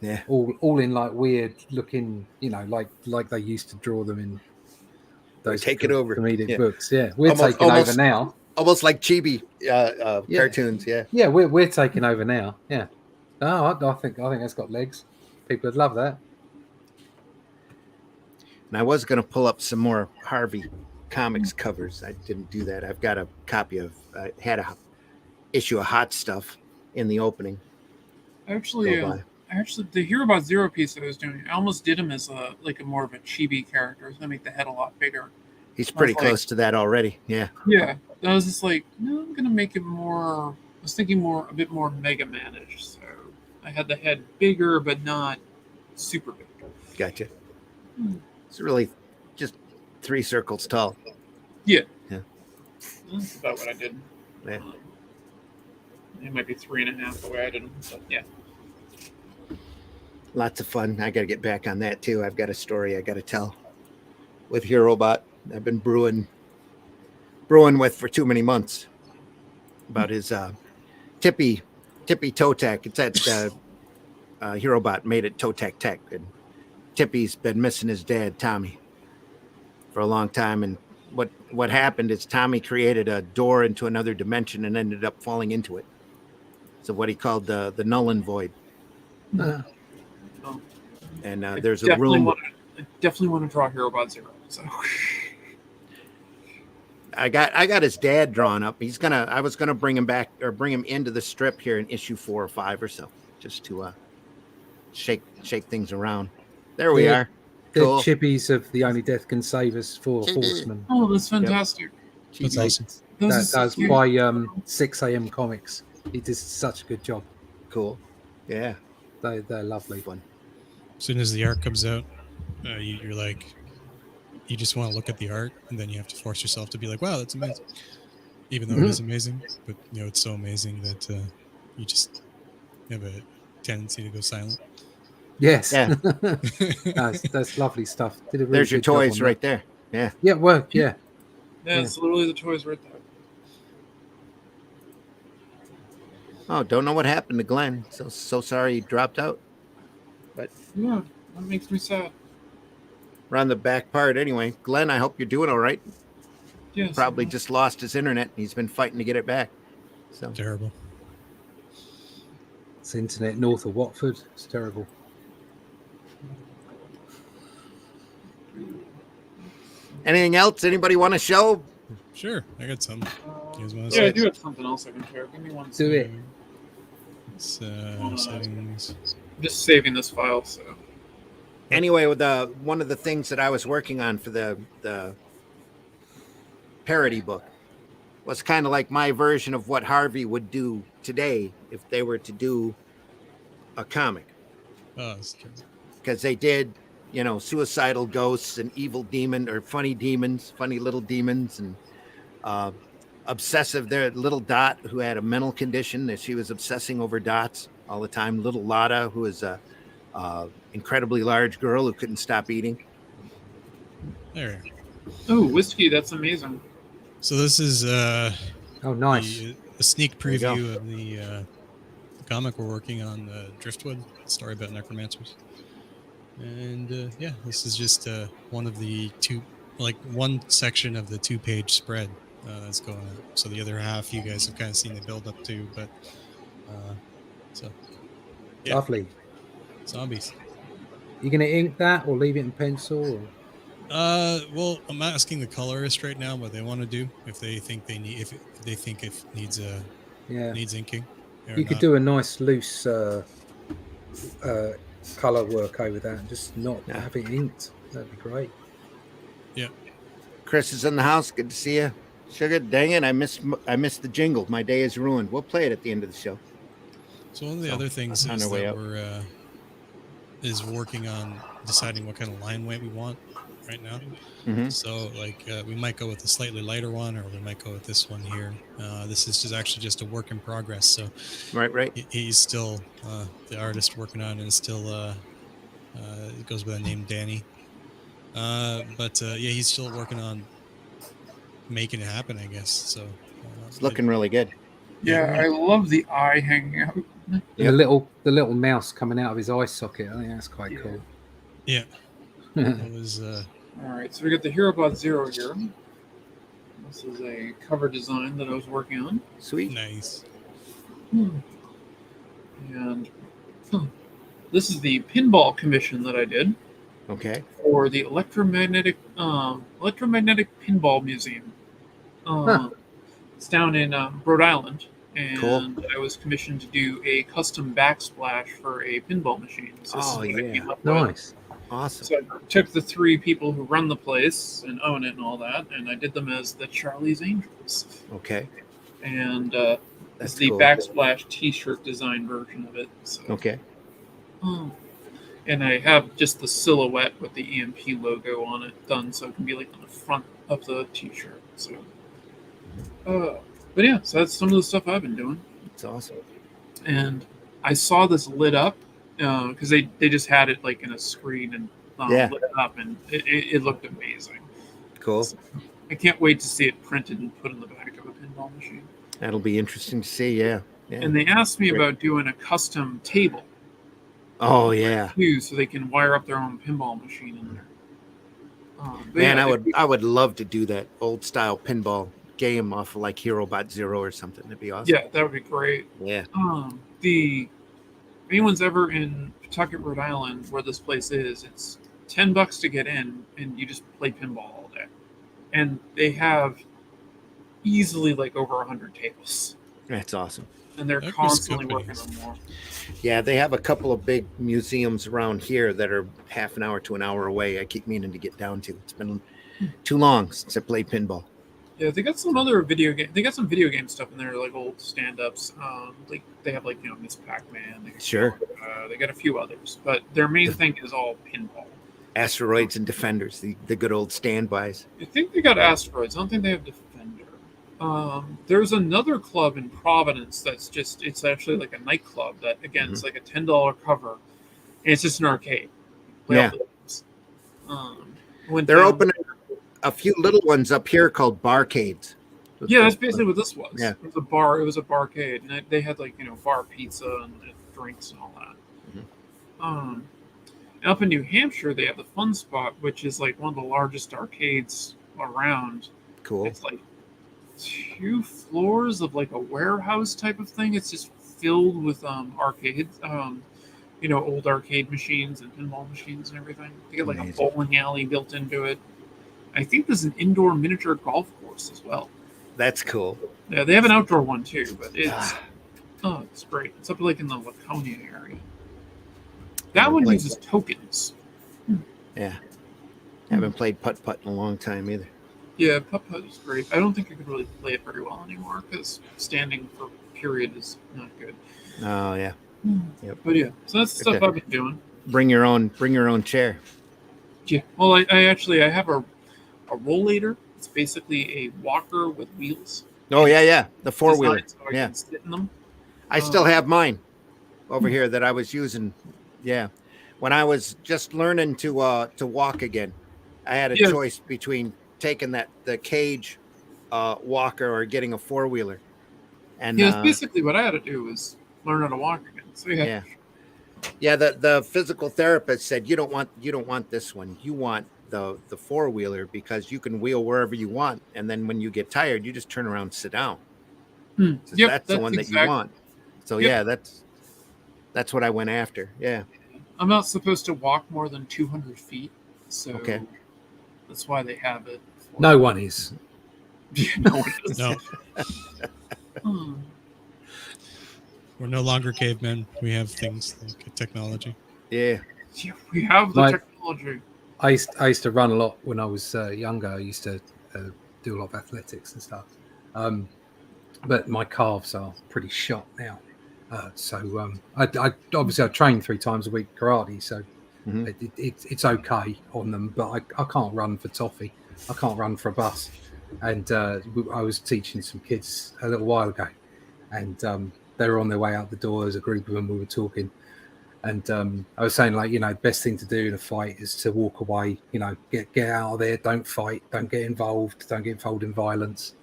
Yeah. All in like weird looking, like they used to draw them in those comedic books. Yeah. We're taking over now. Almost like chibi cartoons. Yeah. Yeah, we're taking over now. Yeah. Oh, I think that's got legs. People would love that. And I was going to pull up some more Harvey Comics covers. I didn't do that. I've got a copy of. I had a issue of Hot Stuff in the opening. Actually, to hear about Zero Piece that I was doing, I almost did him as a more of a chibi character. I was gonna make the head a lot bigger. He's pretty close to that already. Yeah. Yeah. I was just like, no, I'm gonna make it more. I was thinking a bit more Mega Man-ish. So I had the head bigger, but not super big. Gotcha. It's really just 3 circles tall. Yeah. Yeah. That's about what I did. Yeah. It might be 3.5 the way I did them. But yeah. Lots of fun. I got to get back on that too. I've got a story I got to tell with HeroBot. I've been brewing with for too many months about his tippy toe tack. It's at HeroBot made it toe tack tech, and Tippy's been missing his dad Tommy for a long time. And what happened is Tommy created a door into another dimension and ended up falling into it. So what he called the null and void. Uh, And I there's a room. I definitely want to draw HeroBot Zero. So I got his dad drawn up. I was gonna bring him back or bring him into the strip here in issue 4 or 5 or so, just to shake things around. There we are. The Cool. chippies of The Only Death Can Save Us for Horsemen. oh, that's fantastic. That's awesome. Those are That so was cute. by 6 a.m. Comics. He did such a good job. Cool. Yeah. They're lovely. Fun. As soon as the art comes out, you're like, you just want to look at the art, and then you have to force yourself to be like, wow, that's amazing. Even though it is amazing, but it's so amazing that you just have a tendency to go silent. Yes. Yeah. that's lovely stuff. Did a really There's your good job toys on right that. there. Yeah. Yeah, well, yeah. Yeah, it's literally the toys right there. Oh, don't know what happened to Glenn. So sorry he dropped out. But Yeah, that makes me sad. we're on the back part anyway. Glenn, I hope you're doing all right. Yes. Probably just lost his internet. He's been fighting to get it back. So Terrible. It's internet north of Watford. It's terrible. anything else? Anybody want to show? Sure, I got some. You guys want to Yeah, I see? do have something else I can share. Give me one Do second. it. It's, settings. I'm just saving this file, so. Anyway, with one of the things that I was working on for the parody book was kind of like my version of what Harvey would do today if they were to do a comic, Oh, it's terrible. because they did, suicidal ghosts and evil demon or funny demons, funny little demons, and obsessive. There, little Dot, who had a mental condition that she was obsessing over dots all the time. Little Lotta, who is a incredibly large girl who couldn't stop eating. There. Oh, whiskey, that's amazing. So this is Oh, nice. a sneak There you go. preview of the comic we're working on, Driftwood, story about necromancers. And yeah, this is just one of the one section of the 2-page spread that's going on. So the other half you guys have kind of seen the build up to, but yeah. Lovely. Zombies. You going to ink that or leave it in pencil? Or? Well, I'm asking the colorist right now what they want to do, if they think it needs Yeah. needs inking. or You could not. do a nice loose color work over that and just not Yeah. have it inked. That'd be great. Chris is in the house. Good to see you. Sugar, dang it, I missed the jingle. My day is ruined. We'll play it at the end of the show. So one of the other things on is our way that out. we're working on deciding what kind of line weight we want right now. Mhm. So we might go with a slightly lighter one, or we might go with this one here. This is actually just a work in progress. So Right. he's still the artist working on it is still it goes by the name Danny. But yeah, he's still working on making it happen, I guess. So It's looking really good. Yeah, I love the eye hanging out. And Yep. the little mouse coming out of his eye socket. I think that's quite cool. yeah, it was All right, so we got the HeroBot Zero here. This is a cover design that I was working on. Sweet. nice. And this is the pinball commission that I did Okay. for the electromagnetic pinball museum. It's down in Rhode Island, and Cool. I was commissioned to do a custom backsplash for a pinball machine. So this is Oh, what I yeah. came up with. Nice. Awesome. So I took the 3 people who run the place and own it and all that, and I did them as the Charlie's Angels. Okay. And That's it's the cool. backsplash T-shirt design version of it. So. Okay. And I have just the silhouette with the EMP logo on it done, so it can be like on the front of the T-shirt. So, but yeah, so that's some of the stuff I've been doing. That's awesome. And I saw this lit up because they just had it like in a screen and Yeah. lit up, and it looked amazing. Cool. So I can't wait to see it printed and put in the back of a pinball machine. That'll be interesting to see. Yeah. Yeah. And they asked me Great. about doing a custom table Oh yeah. too, so they can wire up their own pinball machine in there. But Man, yeah, I would love to do that old style pinball game off of like Hero Bot Zero or something. That'd be awesome. Yeah, that would be great. Yeah. Anyone's ever in Pawtucket, Rhode Island, where this place is, it's $10 to get in, and you just play pinball all day. And they have easily like over 100 tables, That's awesome. and they're That was constantly good working place. on more. Yeah, they have a couple of big museums around here that are half an hour to an hour away. I keep meaning to get down to. It's been too long since I played pinball. Yeah, they got some other video game. They got some video game stuff in there, like old stand-ups. Like they have like Miss Pac-Man. They got, Sure. They got a few others, but their main thing is all pinball. Asteroids and Defenders, the good old standbys. I think they got Asteroids. I don't think they have Defender. There's another club in Providence that's it's actually like a nightclub that, again, it's like a $10 cover. And it's just an arcade. Play all the games. They're opening a few little ones up here called barcades. Yeah, that's basically what this was. Yeah. It was a bar. It was a barcade, and they had like bar pizza and drinks and all that. And up in New Hampshire, they have the Fun Spot, which is like one of the largest arcades around. Cool. It's like 2 floors of like a warehouse type of thing. It's just filled with arcades, old arcade machines and pinball machines and everything. They got like Amazing. a bowling alley built into it. I think there's an indoor miniature golf course as well. That's cool. Yeah, they have an outdoor one too, but it's great. It's up like in the Laconia area. That one uses tokens. Yeah. Haven't played putt-putt in a long time either. Yeah, putt-putt is great. I don't think I could really play it very well anymore because standing for period is not good. Oh yeah. Yep. But yeah, so that's the stuff I've been doing. Bring your own chair. Yeah. Well, I have a rollator. It's basically a walker with wheels. Oh yeah. The four-wheeler. So I Yeah. can sit in them. I still have mine over here that I was using. Yeah. When I was just learning to walk again, I had a choice between taking the cage walker or getting a four-wheeler. And yeah, it's basically what I had to do was learn how to walk again. So yeah. The physical therapist said you don't want this one. You want the four-wheeler because you can wheel wherever you want, and then when you get tired, you just turn around and sit down. So that's the one that you want. So yeah, that's what I went after. Yeah. I'm not supposed to walk more than 200 feet, so that's why they have it. No one is. No one is. No. We're no longer cavemen. We have things like technology. Yeah. We have the technology. I used to run a lot when I was younger. I used to do a lot of athletics and stuff. But my calves are pretty shot now. So I obviously I train 3 times a week karate, so it's okay on them. But I can't run for toffee. I can't run for a bus. And I was teaching some kids a little while ago, and they were on their way out the door. As a group of them, we were talking, and I was saying, like, the best thing to do in a fight is to walk away. Get out of there. Don't fight. Don't get involved. Don't get involved in violence.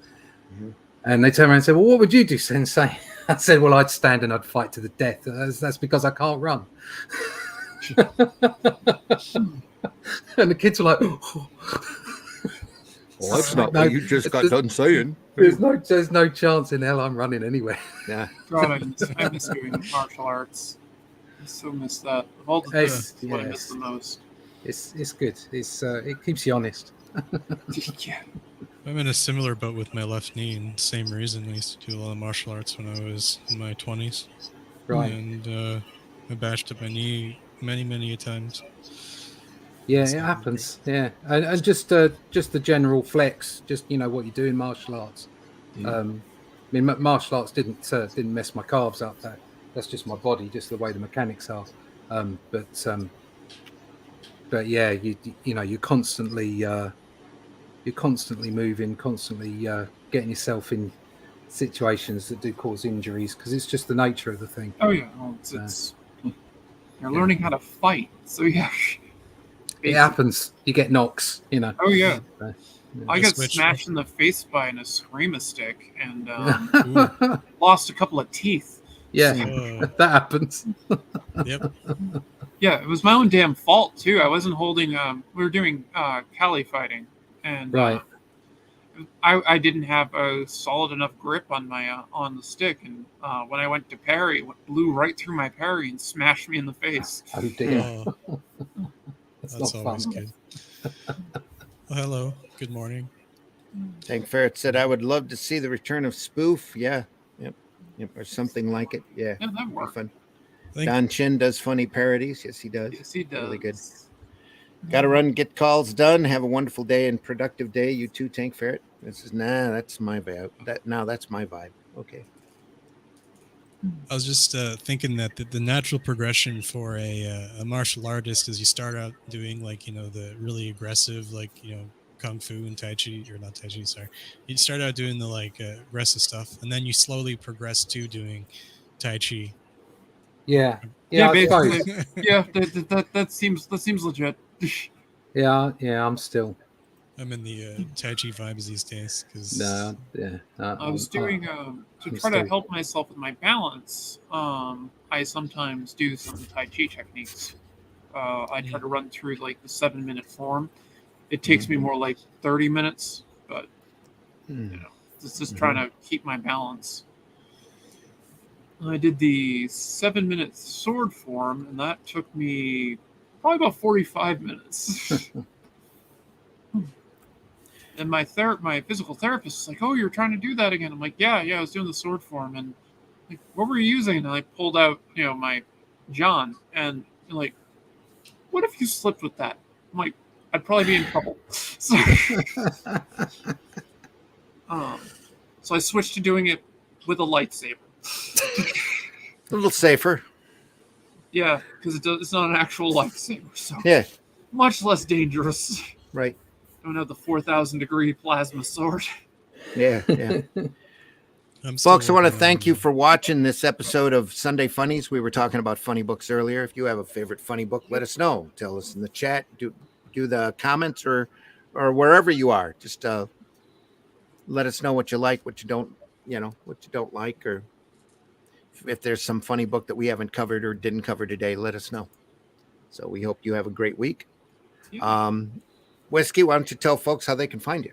And they turned around and said, "Well, what would you do, Sensei?" I said, "Well, I'd stand and I'd fight to the death. That's because I can't run." And the kids were like, "Oh." Well, that's not what you just got done saying. There's no chance in hell I'm running anywhere. Yeah. God, I miss doing martial arts. I so miss that. Of all the things, that's what I miss the most. It's good. It keeps you honest. Yeah. I'm in a similar boat with my left knee, and same reason. I used to do a lot of martial arts when I was in my 20s. Right. And I bashed up my knee many times. Yeah, it happens. Yeah, and just the general flex, just what you do in martial arts. I mean, martial arts didn't mess my calves up. That's just my body, just the way the mechanics are. But yeah, you're constantly moving, constantly getting yourself in situations that do cause injuries because it's just the nature of the thing. Oh yeah, well, it's you're learning how to fight, so yeah. It happens. You get knocks, you know. Oh yeah. Uh, I got Switch. smashed in the face by an eskrima stick and Ooh. lost a couple of teeth. Yeah, that happens. Yep. Yeah, it was my own damn fault too. I wasn't holding. We were doing Cali fighting, and Right. I didn't have a solid enough grip on my on the stick, and when I went to parry, it blew right through my parry and smashed me in the face. Oh dear. Oh, That's that's not always fun. good. Well, hello. Good morning. Tank Ferret said, "I would love to see the return of Spoof." Yeah, yep, or something like it. Yeah, Yeah, that be worked. fun. I think Don Chin does funny parodies. Yes, he does. Yes, he does. Really good. Got to run, get calls done. Have a wonderful day and productive day. You too, Tank Ferret. This is that's my vibe. That's my vibe. Okay. I was just thinking that the natural progression for a martial artist is you start out doing like, the really aggressive, like, Kung Fu and Tai Chi, or not Tai Chi, sorry. You start out doing the like aggressive stuff, and then you slowly progress to doing Tai Chi. Yeah. Yeah, I basically. suppose. Yeah, that seems legit. Yeah, I'm still. I'm in the Tai Chi vibes these days because No, yeah. I was doing to I'm try to still- help myself with my balance. I sometimes do some Tai Chi techniques. I try to run through like the 7-minute form. It takes me more like 30 minutes, but it's just trying to keep my balance. I did the 7-minute sword form, and that took me probably about 45 minutes. And my physical therapist is like, "Oh, you're trying to do that again." I'm like, "Yeah, I was doing the sword form." And like, "What were you using?" And I pulled out, my John, and like, "What if you slipped with that?" I'm like, "I'd probably be in trouble." So, so I switched to doing it with a lightsaber. A little safer. Yeah, because it's not an actual lightsaber, so Yeah. much less dangerous. Right. Don't have the 4,000-degree plasma sword. Yeah. Yeah. I'm still Folks, I want to working thank on, you for watching this episode of Sunday Funnies. We were talking about funny books earlier. If you have a favorite funny book, let us know. Tell us in the chat. Do the comments or wherever you are. Just let us know what you like, what you don't, what you don't like, or if there's some funny book that we haven't covered or didn't cover today, let us know. So we hope you have a great week. Whiskey, why don't you tell folks how they can find you?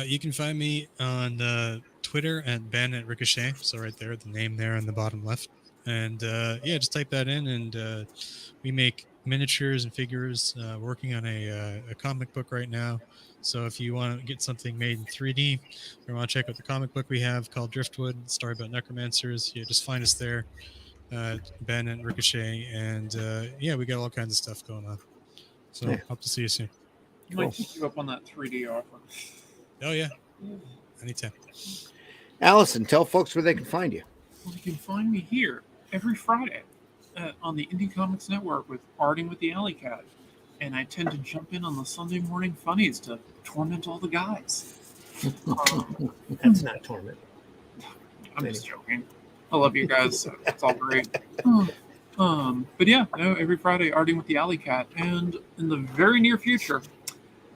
You can find me on Twitter at @Ricochet. So right there, the name there on the bottom left. And just type that in, and we make miniatures and figures. Working on a comic book right now. So if you want to get something made in 3D, or want to check out the comic book we have called Driftwood, story about necromancers, just find us there, Ben and Ricochet, and we got all kinds of stuff going on. So hope to see you soon. I might take you up on that 3D offer. Oh yeah, anytime. Allison, tell folks where they can find you. Well, you can find me here every Friday on the Indie Comics Network with Arting with the Alley Cat. And I tend to jump in on the Sunday morning funnies to torment all the guys. That's not torment. I'm just joking. I love you guys. So it's all great. But yeah, every Friday, Arting with the Alley Cat. And in the very near future,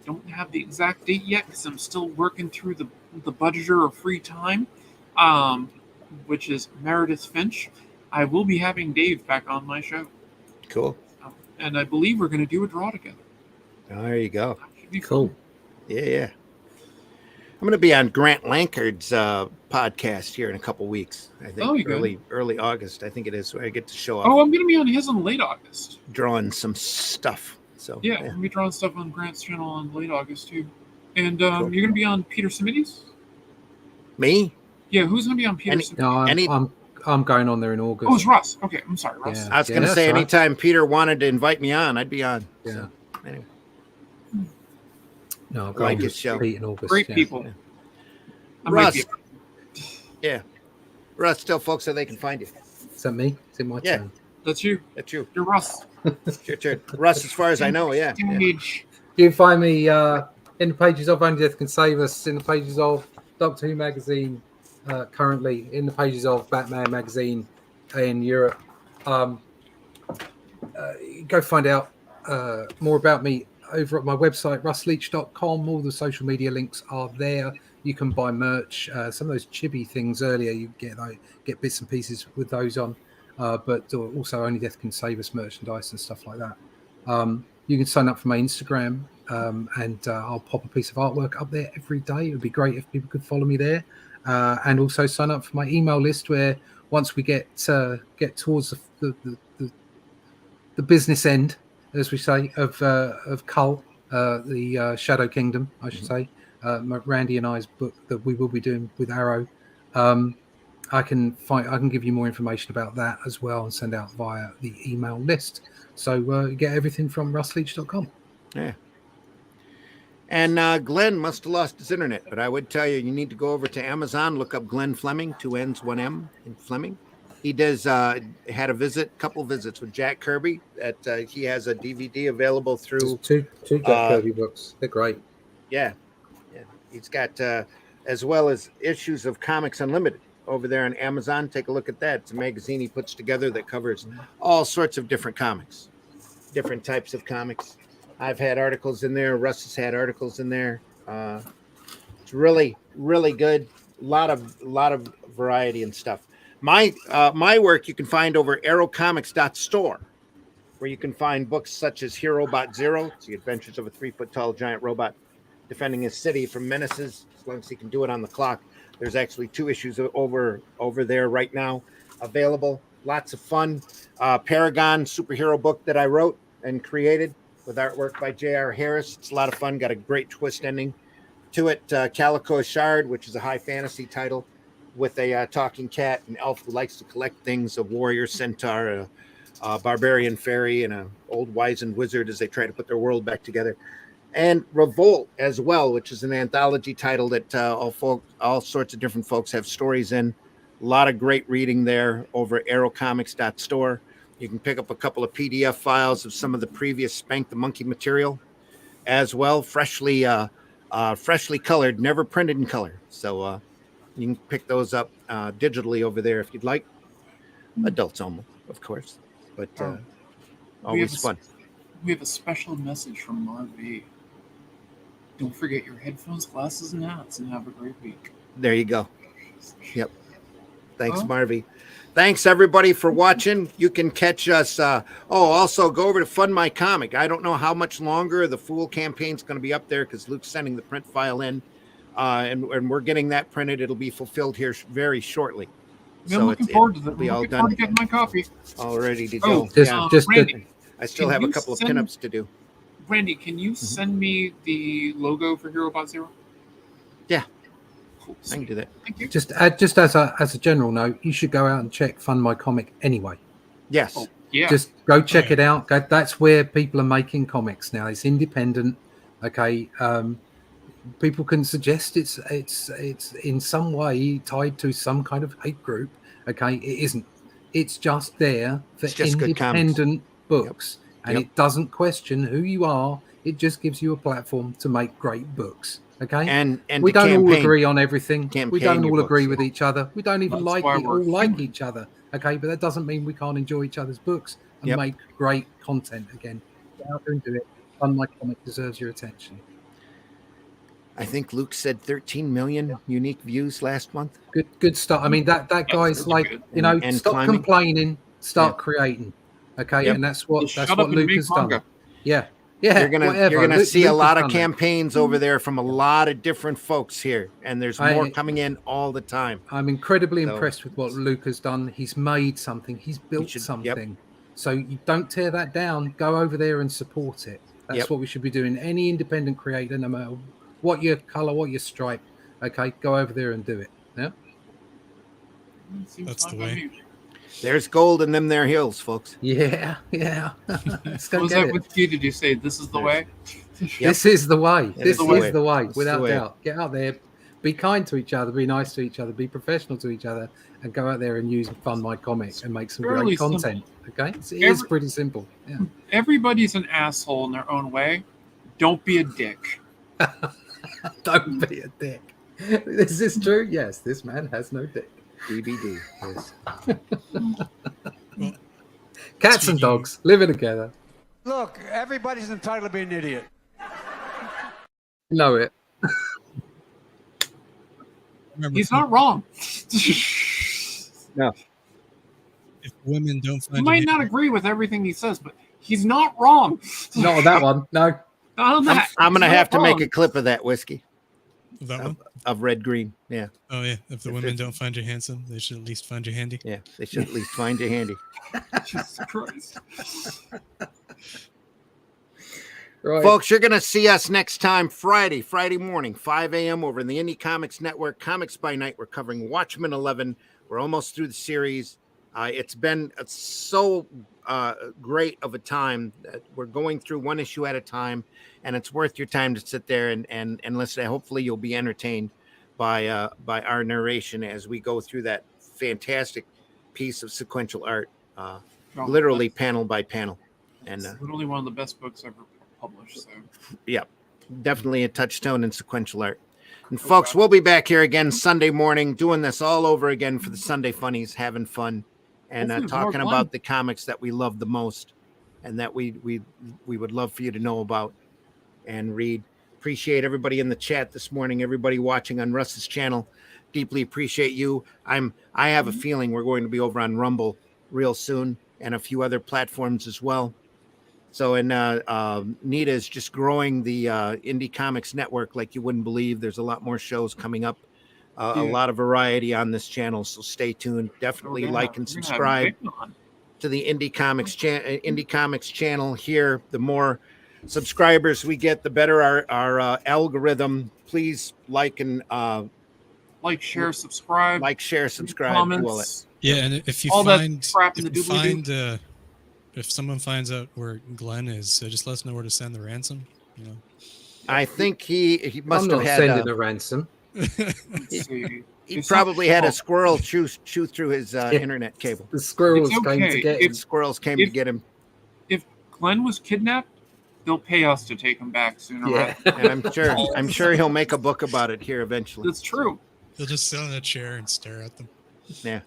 don't have the exact date yet because I'm still working through the budgeter of free time, which is Meredith Finch. I will be having Dave back on my show. Cool. And I believe we're going to do a draw together. Oh, there you go. That should be Cool. fun. Yeah. I'm going to be on Grant Lankard's podcast here in a couple weeks. I think early August. I think it is. Where I get to show up. Oh, I'm going to be on his in late August. Drawing some stuff. So yeah, I'm going to be drawing stuff on Grant's channel in late August too. And Cool. you're going to be on Peter Simides? Me? Yeah, who's going to be on Peter Simides? No, I'm going on there in August. Oh, it's Russ. Okay, I'm sorry, Russ. Yeah. I was going to say, anytime Peter wanted to invite me on, I'd be on. Yeah. So, anyway. No, I'm Like going his show. Pete in August. Great people. Yeah. I might Russ. Yeah. Russ, tell folks how they can find you. Is that me? Is it my turn? That's you. That's you. You're Russ. It's your turn. Russ, as far as I know, yeah. Stage. You can find me in the pages of Only Death Can Save Us, in the pages of Doctor Who magazine, currently in the pages of Batman magazine in Europe. Go find out more about me over at my website, russleach.com. All the social media links are there. You can buy merch. Some of those chibi things earlier, you get bits and pieces with those on, but also Only Death Can Save Us merchandise and stuff like that. You can sign up for my Instagram, and I'll pop a piece of artwork up there every day. It would be great if people could follow me there, and also sign up for my email list, where once we get towards the business end, as we say, of Cull, the Shadow Kingdom, I should say, Randy and I's book that we will be doing with Arrow. I can give you more information about that as well and send out via the email list. So you get everything from russleach.com. Yeah. And Glenn must have lost his internet, but I would tell you, you need to go over to Amazon, look up Glenn Fleming, 2 N's, 1 M in Fleming. He does had a couple visits with Jack Kirby. That he has a DVD available through two Jack Kirby books. They're great. Yeah. He's got as well as issues of Comics Unlimited over there on Amazon. Take a look at that. It's a magazine he puts together that covers all sorts of different comics, different types of comics. I've had articles in there. Russ has had articles in there. It's really, really good. A lot of variety and stuff. My work you can find over arrowcomics.store, where you can find books such as Herobot Zero. It's the adventures of a 3-foot-tall giant robot defending his city from menaces, as long as he can do it on the clock. There's actually 2 issues over there right now available. Lots of fun. Paragon superhero book that I wrote and created with artwork by J.R. Harris. It's a lot of fun. Got a great twist ending to it. Calico Shard, which is a high fantasy title with a talking cat, an elf who likes to collect things, a warrior centaur, a barbarian fairy, and an old wizened wizard as they try to put their world back together. And Revolt as well, which is an anthology title that all sorts of different folks have stories in. A lot of great reading there over at arrowcomics.store. You can pick up a couple of PDF files of some of the previous Spank the Monkey material as well, freshly colored, never printed in color. So you can pick those up digitally over there if you'd like. Adults only, of course, but always fun. We have a special message from Marv. Don't forget your headphones, glasses, and hats, and have a great week. There you go. Yep. Thanks, Marvy. Thanks, everybody, for watching. You can catch us. Also, go over to Fund My Comic. I don't know how much longer the Fool campaign's going to be up there because Luke's sending the print file in, and we're getting that printed. It'll be fulfilled here very shortly. Yeah, I'm looking forward to that. Be all done. Forward to getting my copy. All ready to go. Randy, I still have a couple of pinups to do. Randy, can you send me the logo for Herobot Zero? Yeah. Cool. I can do that. Thank you. Just as a general note, you should go out and check Fund My Comic anyway. Yes. Oh, yeah. Just go check it out. That's where people are making comics now. It's independent. Okay. People can suggest it's in some way tied to some kind of hate group. Okay. It isn't. It's just there for independent books. And it doesn't question who you are. It just gives you a platform to make great books. Okay. And we don't all agree on everything. We don't all agree books, with each other. We don't even That's all like each other. Okay. But that doesn't mean we can't enjoy each other's books and make great content again. Get out there and do it. Fund My Comic deserves your attention. I think Luke said 13 million unique views last month. Good stuff. I mean, that guy's like, And stop climbing. complaining, start creating. Okay. And that's what Luke has done. Yeah. You're gonna see a lot of campaigns over there from a lot of different folks here, and there's more coming in all the time. I'm incredibly impressed with what Luke has done. He's made something. He's built something. So you don't tear that down. Go over there and support it. That's what we should be doing. Any independent creator, no matter what your color, what your stripe, okay, go over there and do it. Yeah, that's the way. There's gold in them there hills, folks. Yeah. What was that with you? Did you say this is the way? This is the way. This is the way, It's without the way. doubt. Get out there, be kind to each other, be nice to each other, be professional to each other, and go out there and use Fund My Comic and make some Fairly great content. Okay, it is pretty simple. Yeah. Everybody's an asshole in their own way. Don't be a dick. Don't be a dick. Is this true? Yes, this man has no dick. DBD. Yes. Well, Cats and speaking- dogs living together. Look, everybody's entitled to be an idiot. Know it. remember, He's not wrong. No. if women don't You find might a not agree with everything he says, but he's not wrong. Not on that one. No. Not on that. I'm going to He's have not to make wrong. a clip of that whiskey that one. of red green. Yeah. Oh yeah, if the If women it's- don't find you handsome, they should at least find you handy. Yeah. They should at least find you handy. Jesus Christ. Right. Folks, you're going to see us next time Friday morning, 5 a.m. over in the Indie Comics Network. Comics by Night. We're covering Watchmen 11. We're almost through the series. It's been so great of a time that we're going through one issue at a time, and it's worth your time to sit there and listen. Hopefully you'll be entertained by our narration as we go through that fantastic piece of sequential art, literally panel by panel. And It's literally one of the best books ever published. So yeah, definitely a touchstone in sequential art. And folks, we'll be back here again Sunday morning, doing this all over again for the Sunday Funnies, having fun, and Hopefully talking more about fun. the comics that we love the most, and that we would love for you to know about and read. Appreciate everybody in the chat this morning, everybody watching on Russ's channel. Deeply appreciate you. I have a feeling we're going to be over on Rumble real soon and a few other platforms as well. So, and Nita is just growing the Indie Comics Network like you wouldn't believe. There's a lot more shows coming up, a lot of variety on this channel. So stay tuned. Definitely like and subscribe to the Indie Comics channel here. The more subscribers we get, the better our algorithm. Please like and like, share, subscribe, share, subscribe, comments, do all that. Yeah, and if you all find that crap in the doobly-doo. if someone finds out where Glenn is, just let us know where to send the ransom. You know, I think he must I'm have not had sending a ransom. he It's probably not- had a squirrel chew through his internet cable. The squirrels It's came to okay. get If- him. Squirrels came to get him, If Glenn was kidnapped, they'll pay us to take him back sooner. Yeah. and I'm sure he'll make a book about it here eventually. That's true. he'll just sit on a chair and stare at them. Yeah,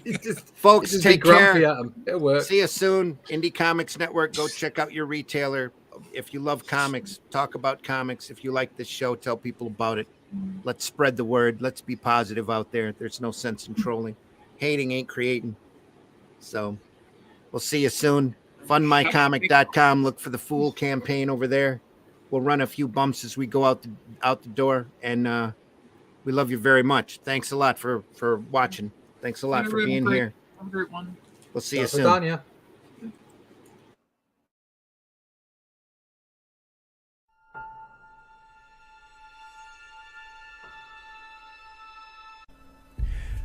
He just- folks, just be take grumpy care. at 'em. It'll work. See you soon. Indie Comics Network. Go check out your retailer. If you love comics, talk about comics. If you like this show, tell people about it. Let's spread the word. Let's be positive out there. There's no sense in trolling. Hating ain't creating. So we'll see you soon. Funmycomic.com. Look for the Fool campaign over there. We'll run a few bumps as we go out the door. And we love you very much. Thanks a lot for watching. Thanks a lot for being here. Have a great one. We'll see you That's soon. Danya.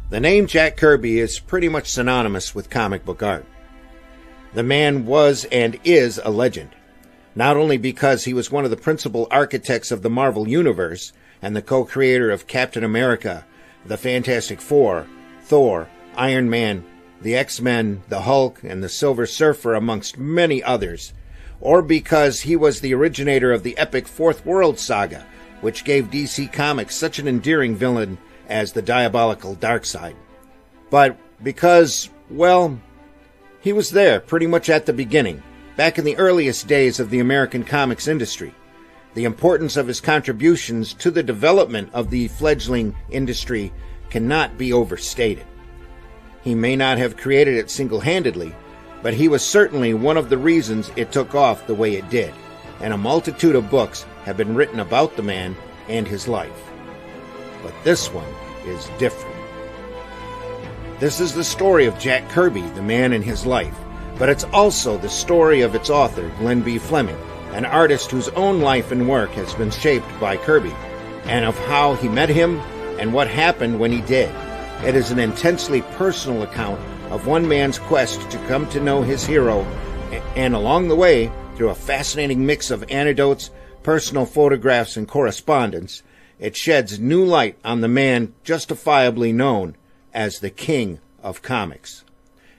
The name Jack Kirby is pretty much synonymous with comic book art. The man was and is a legend, not only because he was one of the principal architects of the Marvel Universe and the co-creator of Captain America, the Fantastic Four, Thor, Iron Man, the X-Men, the Hulk, and the Silver Surfer, amongst many others, or because he was the originator of the epic Fourth World Saga, which gave DC Comics such an endearing villain as the diabolical Darkseid. But because, well, he was there pretty much at the beginning, back in the earliest days of the American comics industry. The importance of his contributions to the development of the fledgling industry cannot be overstated. He may not have created it single-handedly, but he was certainly one of the reasons it took off the way it did, and a multitude of books have been written about the man and his life. But this one is different. This is the story of Jack Kirby, the man and his life, but it's also the story of its author, Glenn B. Fleming, an artist whose own life and work has been shaped by Kirby, and of how he met him and what happened when he did. It is an intensely personal account of one man's quest to come to know his hero, and along the way, through a fascinating mix of anecdotes, personal photographs, and correspondence, it sheds new light on the man justifiably known as the King of Comics.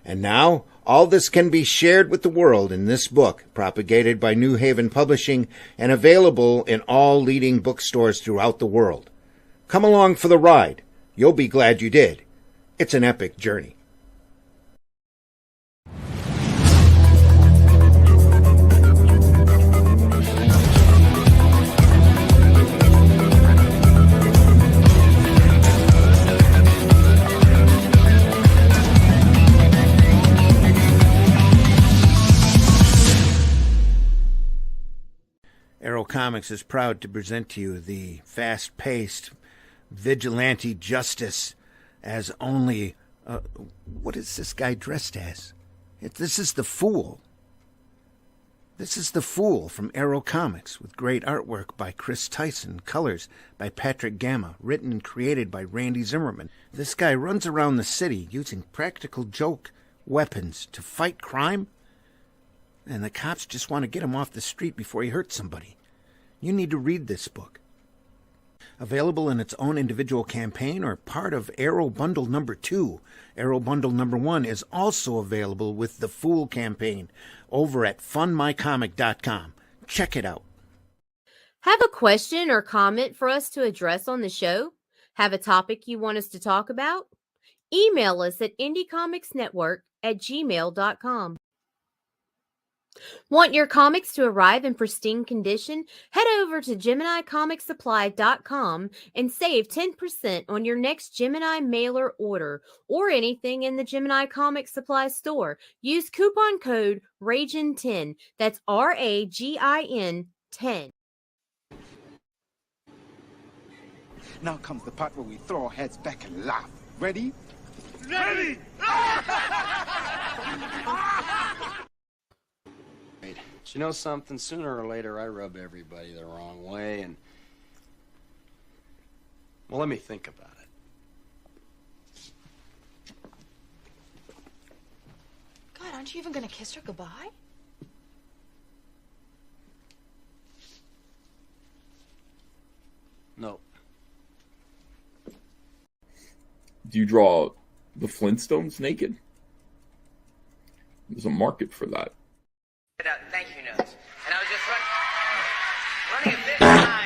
And now, all this can be shared with the world in this book, propagated by New Haven Publishing and available in all leading bookstores throughout the world. Come along for the ride. You'll be glad you did. It's an epic journey. Arrow Comics is proud to present to you the fast-paced vigilante justice as only... what is this guy dressed as? This is the Fool. This is the Fool from Arrow Comics, with great artwork by Chris Tyson, colors by Patrick Gamma, written and created by Randy Zimmerman. This guy runs around the city using practical joke weapons to fight crime, and the cops just want to get him off the street before he hurts somebody. You need to read this book. Available in its own individual campaign or part of Arrow Bundle number 2. Arrow Bundle number 1 is also available with the Fool campaign over at funmycomic.com. Check it out. Have a question or comment for us to address on the show? Have a topic you want us to talk about? Email us at indiecomicsnetwork@gmail.com. Want your comics to arrive in pristine condition? Head over to GeminiComicSupply.com and save 10% on your next Gemini mailer order or anything in the Gemini Comic Supply store. Use coupon code RAGIN10. That's RAGIN 10. Now comes the part where we throw our heads back and laugh. Ready? Ready! But you know something? Sooner or later, I rub everybody the wrong way, and... Well, let me think about it. God, aren't you even gonna kiss her goodbye? No. Do you draw the Flintstones naked? There's a market for that. Thank you notes. And I was just running a bit behind.